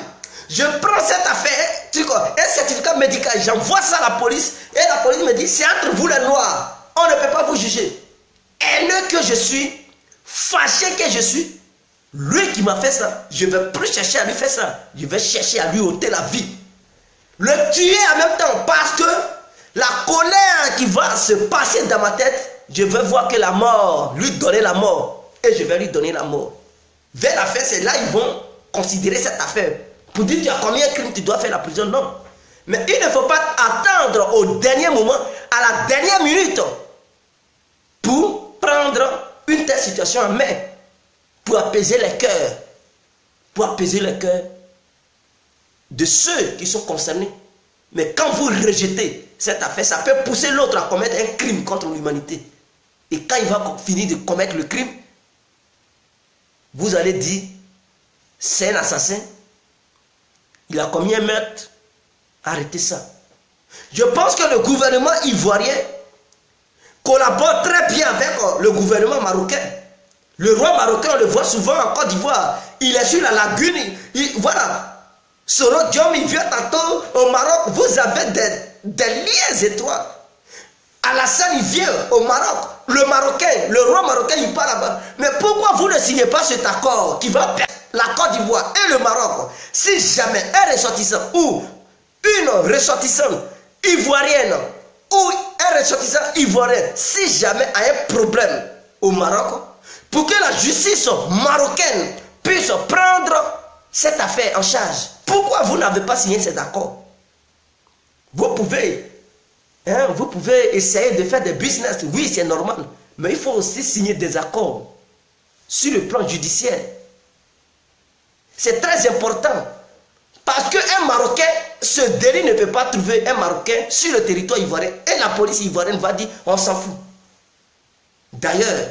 je prends cette affaire, un certificat médical, j'envoie ça à la police et la police me dit c'est entre vous les Noirs. On ne peut pas vous juger. Haineux que je suis, fâché que je suis, lui qui m'a fait ça, je ne vais plus chercher à lui faire ça. Je vais chercher à lui ôter la vie. Le tuer en même temps parce que la colère qui va se passer dans ma tête, je vais voir que la mort, lui donner la mort. Et je vais lui donner la mort. Vers la fin, c'est là ils vont considérer cette affaire. Pour dire tu as commis un crime, tu dois faire la prison. Non. Mais il ne faut pas attendre au dernier moment, à la dernière minute, pour prendre une telle situation en main, pour apaiser les cœurs de ceux qui sont concernés. Mais quand vous rejetez cette affaire, ça peut pousser l'autre à commettre un crime contre l'humanité. Et quand il va finir de commettre le crime, vous allez dire, c'est un assassin, il a commis un meurtre, arrêtez ça. Je pense que le gouvernement ivoirien collabore très bien avec le gouvernement marocain. Le roi marocain, on le voit souvent en Côte d'Ivoire. Il est sur la lagune. Voilà. Selon Diom, il vient tantôt au Maroc. Vous avez des liens étroits. Alassane, il vient au Maroc. Le Marocain, le roi marocain, il part là-bas. Mais pourquoi vous ne signez pas cet accord qui va permettre la Côte d'Ivoire et le Maroc? Si jamais un ressortissant ou une ressortissante ivoirienne ou un ressortissant ivoirien, si jamais a un problème au Maroc, pour que la justice marocaine puisse prendre cette affaire en charge, pourquoi vous n'avez pas signé cet accord? Vous pouvez essayer de faire des business, oui c'est normal, mais il faut aussi signer des accords sur le plan judiciaire. C'est très important. Parce qu'un Marocain, ce délit ne peut pas trouver un Marocain sur le territoire ivoirien. Et la police ivoirienne va dire, on s'en fout. D'ailleurs,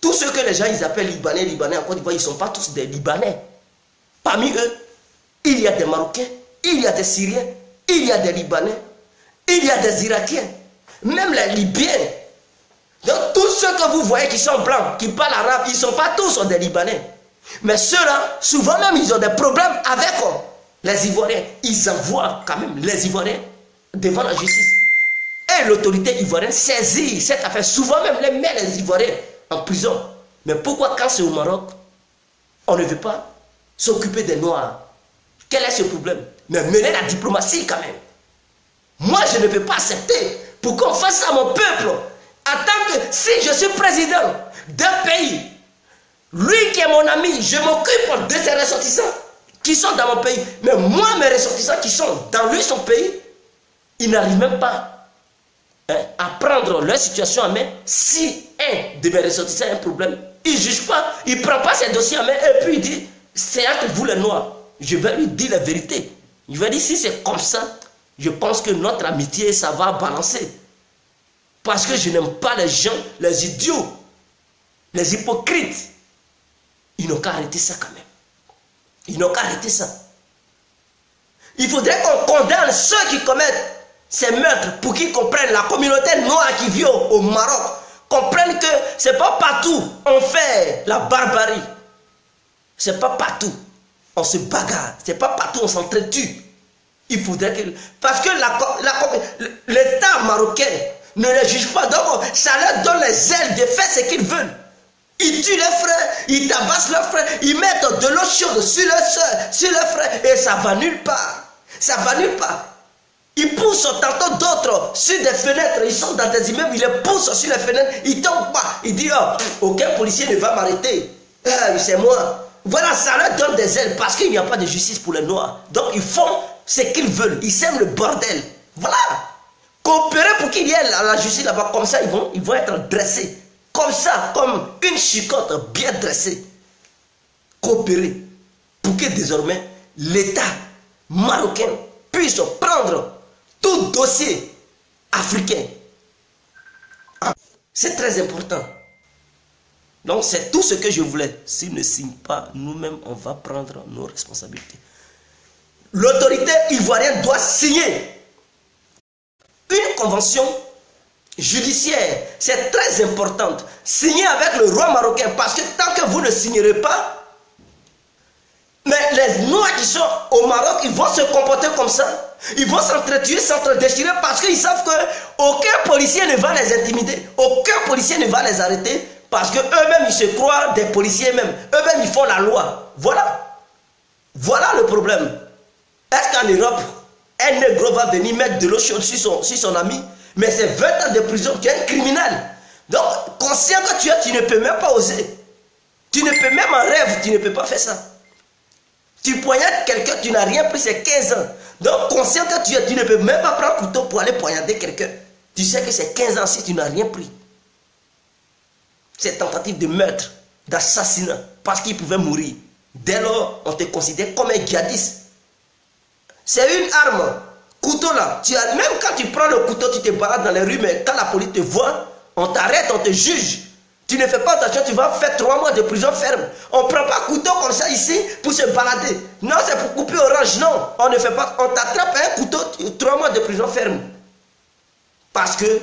tous ceux que les gens ils appellent Libanais en Côte d'Ivoire, ils ne sont pas tous des Libanais. Parmi eux, il y a des Marocains, il y a des Syriens, il y a des Libanais, il y a des Irakiens, même les Libyens. Donc tous ceux que vous voyez qui sont blancs, qui parlent arabe, ils ne sont pas tous des Libanais. Mais ceux-là, souvent même, ils ont des problèmes avec les Ivoiriens. Ils envoient quand même les Ivoiriens devant la justice. Et l'autorité ivoirienne saisit cette affaire. Souvent même, les met les Ivoiriens en prison. Mais pourquoi quand c'est au Maroc, on ne veut pas s'occuper des Noirs? Quel est ce problème? Mais mener la diplomatie quand même. Moi, je ne peux pas accepter pour qu'on fasse ça à mon peuple. En tant que, si je suis président d'un pays, lui qui est mon ami, je m'occupe de ses ressortissants qui sont dans mon pays. Mais moi, mes ressortissants qui sont dans lui, son pays, ils n'arrivent même pas à prendre leur situation en main. Si un de mes ressortissants a un problème, il ne juge pas, il ne prend pas ses dossiers en main et puis il dit, c'est entre vous les Noirs. Je vais lui dire la vérité. Je vais dire, si c'est comme ça, je pense que notre amitié, ça va balancer. Parce que je n'aime pas les gens, les idiots, les hypocrites. Ils n'ont qu'à arrêter ça quand même. Ils n'ont qu'à arrêter ça. Il faudrait qu'on condamne ceux qui commettent ces meurtres pour qu'ils comprennent, la communauté noire qui vit au Maroc, comprennent que ce n'est pas partout on fait la barbarie. Ce n'est pas partout on se bagarre. Ce n'est pas partout on s'entretue. Il faudrait que... Parce que l'État marocain ne les juge pas. Donc ça leur donne les ailes de faire ce qu'ils veulent. Ils tuent leurs frères, ils tabassent leurs frères, ils mettent de l'eau chaude sur leurs soeurs, sur leurs frères, et ça va nulle part. Ça va nulle part. Ils poussent tantôt d'autres sur des fenêtres, ils sont dans des immeubles, ils les poussent sur les fenêtres, ils tombent pas. Ils disent, oh, aucun policier ne va m'arrêter. C'est moi. Voilà, ça leur donne des ailes parce qu'il n'y a pas de justice pour les Noirs. Donc ils font ce qu'ils veulent, ils sèment le bordel. Voilà. Coopérer pour qu'il y ait la justice là-bas, comme ça ils vont être dressés. Comme ça, comme une chicotte bien dressée. Coopérer pour que désormais l'État marocain puisse prendre tout dossier africain. C'est très important. Donc c'est tout ce que je voulais. S'ils ne signent pas, nous-mêmes on va prendre nos responsabilités. L'autorité ivoirienne doit signer une convention judiciaire, c'est très important. Signer avec le roi marocain, parce que tant que vous ne signerez pas, mais les Noirs qui sont au Maroc, ils vont se comporter comme ça. Ils vont s'entretuer, s'entre-déchirer parce qu'ils savent qu'aucun policier ne va les intimider. Aucun policier ne va les arrêter parce qu'eux-mêmes, ils se croient des policiers même. Eux-mêmes, ils font la loi. Voilà. Voilà le problème. Est-ce qu'en Europe, un négro va venir mettre de l'eau chaude sur son ami? Mais c'est 20 ans de prison, tu es un criminel. Donc, conscient que tu ne peux même pas oser. Tu ne peux même en rêve, tu ne peux pas faire ça. Tu poignardes quelqu'un, tu n'as rien pris, c'est 15 ans. Donc, conscient que tu ne peux même pas prendre un couteau pour aller poignarder quelqu'un. Tu sais que c'est 15 ans si tu n'as rien pris. C'est tentative de meurtre, d'assassinat, parce qu'il pouvait mourir. Dès lors, on te considère comme un djihadiste. C'est une arme. Couteau là. Même quand tu prends le couteau, tu te balades dans les rues, mais quand la police te voit, on t'arrête, on te juge. Tu ne fais pas attention, tu vas faire 3 mois de prison ferme. On ne prend pas couteau comme ça ici pour se balader. Non, c'est pour couper orange. Non, on ne fait pas. On t'attrape un couteau, 3 mois de prison ferme. Parce que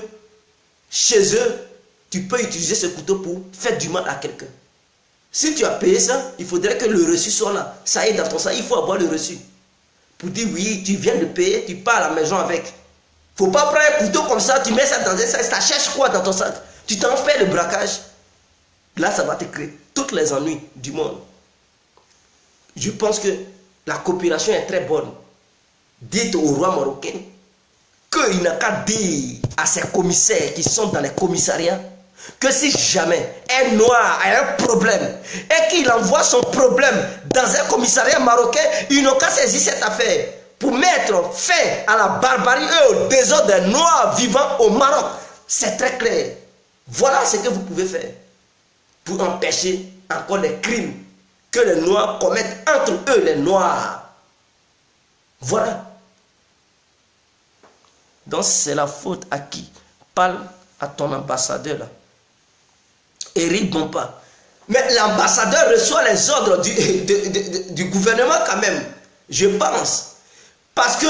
chez eux, tu peux utiliser ce couteau pour faire du mal à quelqu'un. Si tu as payé ça, il faudrait que le reçu soit là. Ça est dans ton sac, il faut avoir le reçu. Pour dire oui, tu viens de payer, tu pars à la maison avec. Il ne faut pas prendre un couteau comme ça, tu mets ça dans un sac, ça cherche quoi dans ton sac? Tu t'en fais le braquage. Là, ça va te créer tous les ennuis du monde. Je pense que la coopération est très bonne. Dites au roi marocain qu'il n'a qu'à dire à ses commissaires qui sont dans les commissariats que si jamais un noir a un problème et qu'il envoie son problème dans un commissariat marocain, ils n'ont qu'à saisir cette affaire pour mettre fin à la barbarie et au désordre des noirs vivant au Maroc. C'est très clair. Voilà ce que vous pouvez faire pour empêcher encore les crimes que les noirs commettent entre eux, les noirs. Voilà. Donc c'est la faute à qui? Parle à ton ambassadeur là. Éric Bompa. Mais l'ambassadeur reçoit les ordres du gouvernement quand même. Je pense. Parce que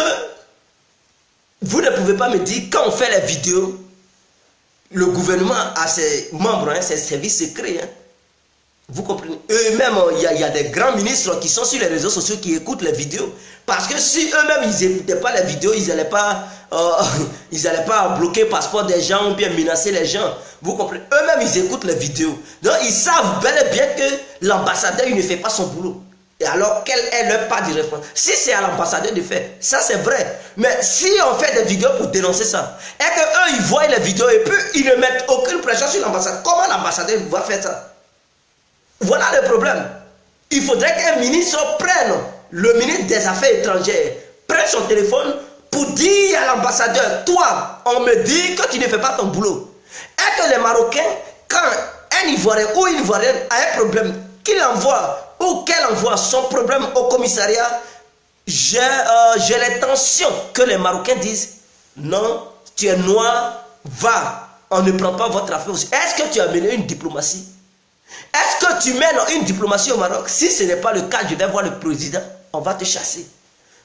vous ne pouvez pas me dire, quand on fait les vidéos, le gouvernement a ses membres, ses services secrets. Vous comprenez? Eux-mêmes, il y a des grands ministres qui sont sur les réseaux sociaux qui écoutent les vidéos. Parce que si eux-mêmes, ils n'écoutaient pas les vidéos, ils n'allaient pas bloquer le passeport des gens ou bien menacer les gens. Vous comprenez? Eux-mêmes, ils écoutent les vidéos. Donc, ils savent bel et bien que l'ambassadeur, il ne fait pas son boulot. Et alors, quelle est leur part de responsabilité? Si c'est à l'ambassadeur de faire, ça c'est vrai. Mais si on fait des vidéos pour dénoncer ça, et qu'eux, ils voient les vidéos et puis ils ne mettent aucune pression sur l'ambassadeur, comment l'ambassadeur va faire ça? Voilà le problème. Il faudrait qu'un ministre prenne, le ministre des Affaires étrangères, prenne son téléphone pour dire à l'ambassadeur, toi, on me dit que tu ne fais pas ton boulot. Et que les Marocains, quand un Ivoirien ou une Ivoirienne a un problème, qu'il envoie ou qu'elle envoie son problème au commissariat, j'ai l'intention que les Marocains disent, non, tu es noir, va, on ne prend pas votre affaire. Est-ce que tu as mené une diplomatie? Est-ce que tu mènes une diplomatie au Maroc? Si ce n'est pas le cas, je vais voir le président, on va te chasser.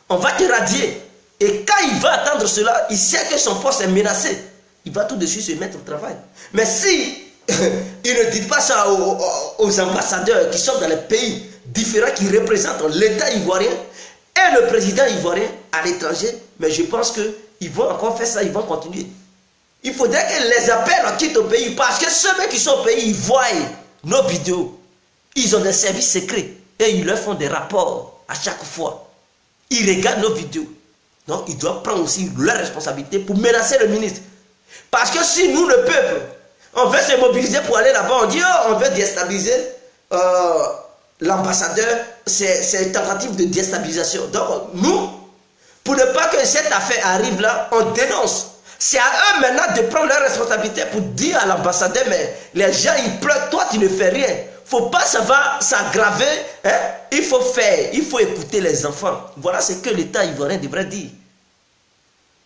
On va te radier. Et quand il va attendre cela, il sait que son poste est menacé. Il va tout de suite se mettre au travail. Mais si il ne dit pas ça aux ambassadeurs qui sont dans les pays différents, qui représentent l'État ivoirien et le président ivoirien à l'étranger, mais je pense qu'ils vont encore faire ça, ils vont continuer. Il faudrait qu'ils les appellent, quittent au pays, parce que ceux qui sont au pays, ils voient nos vidéos. Ils ont des services secrets et ils leur font des rapports à chaque fois. Ils regardent nos vidéos. Donc ils doivent prendre aussi leur responsabilité pour menacer le ministre. Parce que si nous, le peuple, on veut se mobiliser pour aller là-bas, on dit oh, on veut déstabiliser l'ambassadeur, c'est une tentative de déstabilisation. Donc nous, pour ne pas que cette affaire arrive là, on dénonce. C'est à eux maintenant de prendre leur responsabilité pour dire à l'ambassadeur, mais les gens ils pleurent, toi tu ne fais rien. Faut pas, ça va s'aggraver. Hein? Il faut faire, il faut écouter les enfants. Voilà ce que l'État ivoirien devrait dire.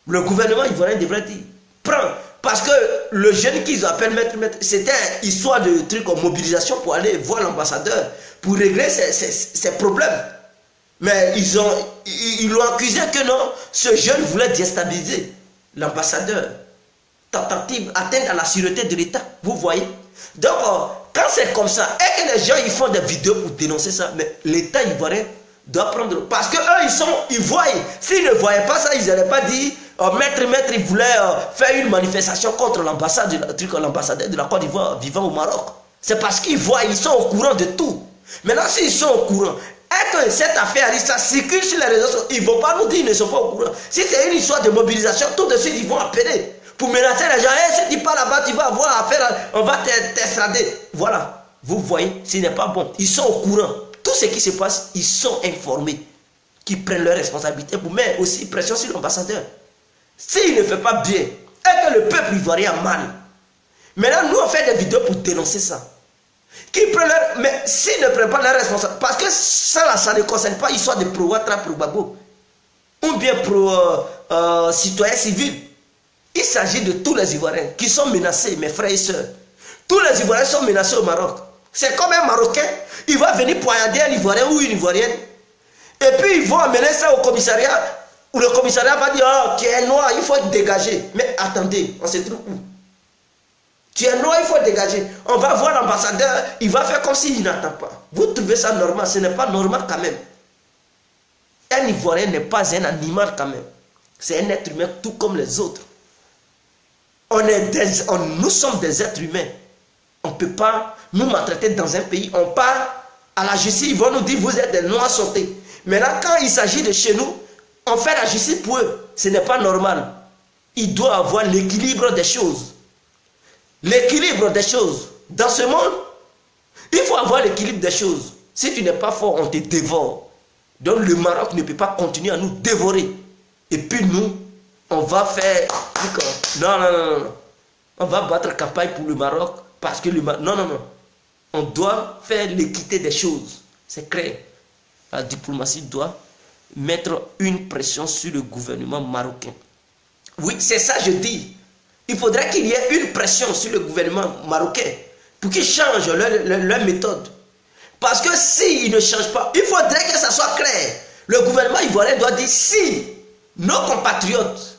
Le gouvernement ivoirien devrait dire. Prends. Parce que le jeune qu'ils appellent maître, c'était une histoire de truc en mobilisation pour aller voir l'ambassadeur, pour régler ses problèmes. Mais ils l'ont accusé que non, ce jeune voulait déstabiliser l'ambassadeur. Tentative, atteinte à la sûreté de l'État. Vous voyez? Donc, quand c'est comme ça, et que les gens ils font des vidéos pour dénoncer ça, mais l'État ivoirien doit prendre. Parce qu'eux, ils voient. S'ils ne voyaient pas ça, ils n'allaient pas dire maître, il voulait faire une manifestation contre l'ambassadeur de la Côte d'Ivoire vivant au Maroc. C'est parce qu'ils voient, ils sont au courant de tout. Maintenant, s'ils sont au courant, et que cette affaire, ça circule sur les réseaux sociaux, ils ne vont pas nous dire qu'ils ne sont pas au courant. Si c'est une histoire de mobilisation, tout de suite, ils vont appeler pour menacer les gens. Hey, si tu pars là-bas, tu vas avoir affaire, on va t'extrader. Voilà. Vous voyez, ce n'est pas bon. Ils sont au courant. Tout ce qui se passe, ils sont informés. Qui prennent leurs responsabilités pour mettre aussi pression sur l'ambassadeur. S'il ne fait pas bien, et que le peuple ivoirien a mal, maintenant, nous, on fait des vidéos pour dénoncer ça. Mais s'ils ne prennent pas leurs responsabilités, parce que ça, là, ça ne concerne pas l'histoire de Pro Ouattara, Pro Gbagbo. ou bien pour citoyens civils. Il s'agit de tous les Ivoiriens qui sont menacés, mes frères et sœurs. Tous les Ivoiriens sont menacés au Maroc. C'est comme un Marocain, il va venir poignarder un Ivoirien ou une Ivoirienne. Et puis ils vont amener ça au commissariat, où le commissariat va dire, oh, tu es noir, il faut te dégager. Mais attendez, on se trouve où? Tu es noir, il faut te dégager. On va voir l'ambassadeur, il va faire comme s'il n'attend pas. Vous trouvez ça normal? Ce n'est pas normal quand même. Un Ivoirien n'est pas un animal quand même. C'est un être humain tout comme les autres. Nous sommes des êtres humains. On ne peut pas nous maltraiter dans un pays. On part à la justice, ils vont nous dire vous êtes des noirs sautés. Maintenant, quand il s'agit de chez nous, on fait la justice pour eux. Ce n'est pas normal. Il doit avoir l'équilibre des choses. L'équilibre des choses. Dans ce monde, il faut avoir l'équilibre des choses. Si tu n'es pas fort, on te dévore. Donc le Maroc ne peut pas continuer à nous dévorer. Et puis nous, on va faire... Non. On va battre campagne pour le Maroc parce que le Maroc... Non. On doit faire l'équité des choses. C'est clair. La diplomatie doit mettre une pression sur le gouvernement marocain. Oui, c'est ça je dis. Il faudrait qu'il y ait une pression sur le gouvernement marocain pour qu'ils changent leur méthode. Parce que s'ils ne changent pas, il faudrait que ça soit clair. Le gouvernement ivoirien doit dire si nos compatriotes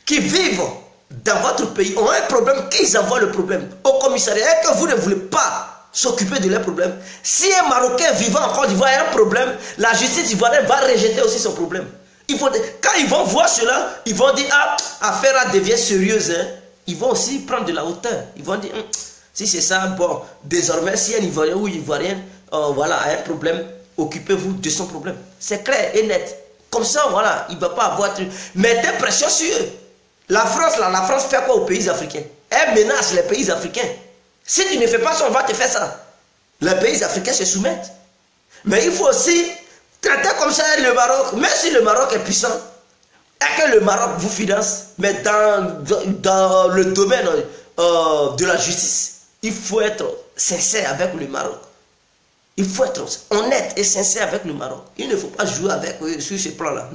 qui vivent dans votre pays ont un problème, qu'ils envoient le problème au commissariat et que vous ne voulez pas s'occuper de leurs problèmes. Si un Marocain vivant en Côte d'Ivoire a un problème, la justice ivoirienne va rejeter aussi son problème. Quand ils vont voir cela, ils vont dire ah, affaire devient sérieuse. Hein. Ils vont aussi prendre de la hauteur. Ils vont dire si c'est ça, bon, désormais, si un Ivoirien ou une Ivoirienne voilà, a un problème, occupez-vous de son problème. C'est clair et net. Comme ça, voilà, il ne va pas avoir... Mettez pression sur eux. La France fait quoi aux pays africains? Elle menace les pays africains. Si tu ne fais pas ça, on va te faire ça. Les pays africains se soumettent. Mais il faut aussi traiter comme ça le Maroc. Même si le Maroc est puissant, et que le Maroc vous finance, mais dans le domaine de la justice, il faut être sincère avec le Maroc. Il faut être honnête et sincère avec le Maroc. Il ne faut pas jouer avec eux sur ce plan-là.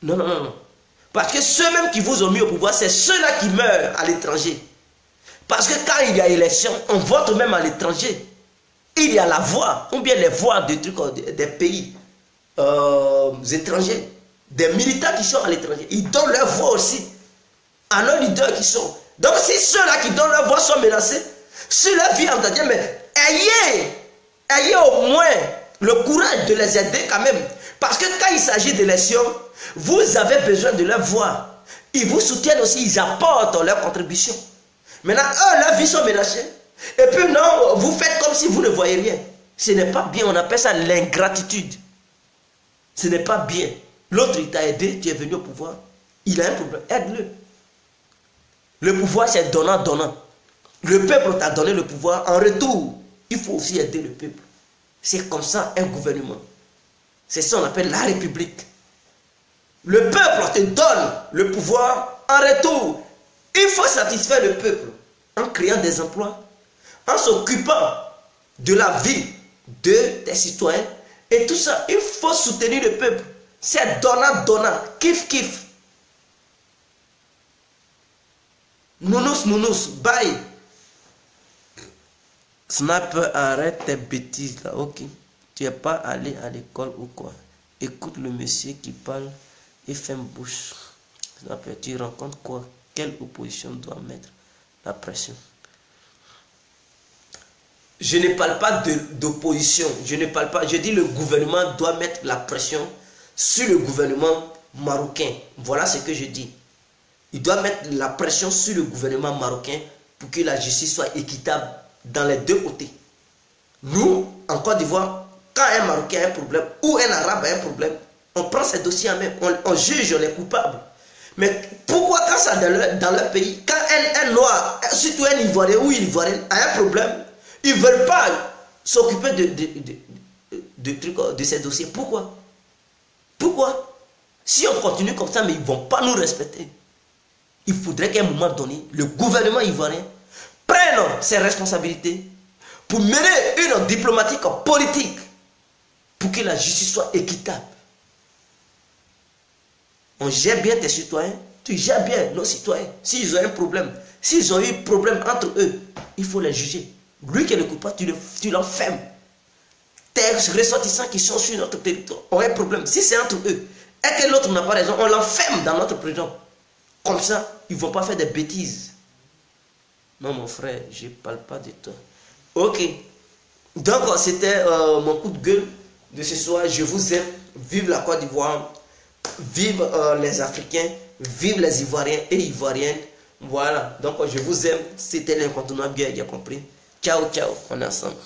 Non. Parce que ceux-mêmes qui vous ont mis au pouvoir, c'est ceux-là qui meurent à l'étranger. Parce que quand il y a élection, on vote même à l'étranger. Il y a la voix, ou bien les voix des pays étrangers, des militants qui sont à l'étranger. Ils donnent leur voix aussi à nos leaders qui sont. Donc si ceux-là qui donnent leur voix sont menacés, ceux-là vivent en dire, mais ayez au moins le courage de les aider quand même. Parce que quand il s'agit d'élections, vous avez besoin de leur voix. Ils vous soutiennent aussi, ils apportent leur contribution. Maintenant, eux, leurs vies sont menacées. Et puis non, vous faites comme si vous ne voyez rien. Ce n'est pas bien, on appelle ça l'ingratitude. Ce n'est pas bien. L'autre, il t'a aidé, tu es venu au pouvoir. Il a un problème, aide-le. Le pouvoir, c'est donnant-donnant. Le peuple t'a donné le pouvoir. En retour, il faut aussi aider le peuple. C'est comme ça un gouvernement. C'est ça qu'on appelle la République. Le peuple te donne le pouvoir. En retour, il faut satisfaire le peuple en créant des emplois, en s'occupant de la vie des citoyens. Et tout ça, il faut soutenir le peuple. C'est donnant-donnant. Kiff. Nounous, bye. Snapper, arrête tes bêtises là, ok. Tu n'es pas allé à l'école ou quoi? Écoute le monsieur qui parle et ferme bouche. Snapper, tu rencontres quoi? Quelle opposition doit mettre la pression? Je ne parle pas d'opposition. Je ne parle pas. Je dis le gouvernement doit mettre la pression sur le gouvernement marocain. Voilà ce que je dis. Il doit mettre la pression sur le gouvernement marocain pour que la justice soit équitable dans les deux côtés. Nous, en Côte d'Ivoire, quand un Marocain a un problème ou un Arabe a un problème, on prend ces dossiers en main, on juge les coupables. Mais pourquoi quand ça dans leur pays, quand un Noir, surtout un Ivoirien ou une Ivoirienne a un problème, ils ne veulent pas s'occuper de ces dossiers? Pourquoi? Si on continue comme ça, mais ils ne vont pas nous respecter. Il faudrait qu'à un moment donné, le gouvernement ivoirien prenne ses responsabilités pour mener une diplomatique politique pour que la justice soit équitable. On gère bien tes citoyens. Tu gères bien nos citoyens. S'ils ont un problème, s'ils ont eu un problème entre eux, il faut les juger. Lui qui est le coupable, tu l'enfermes. Tes ressortissants qui sont sur notre territoire ont un problème. Si c'est entre eux et que l'autre n'a pas raison, on l'enferme dans notre prison. Comme ça, ils ne vont pas faire des bêtises. Non, mon frère, je ne parle pas de toi. Ok. Donc, c'était mon coup de gueule de ce soir. Je vous aime. Vive la Côte d'Ivoire. Vive les Africains. Vive les Ivoiriens et Ivoiriennes. Voilà. Donc, je vous aime. C'était l'incontournable, bien compris. Ciao, ciao. On est ensemble.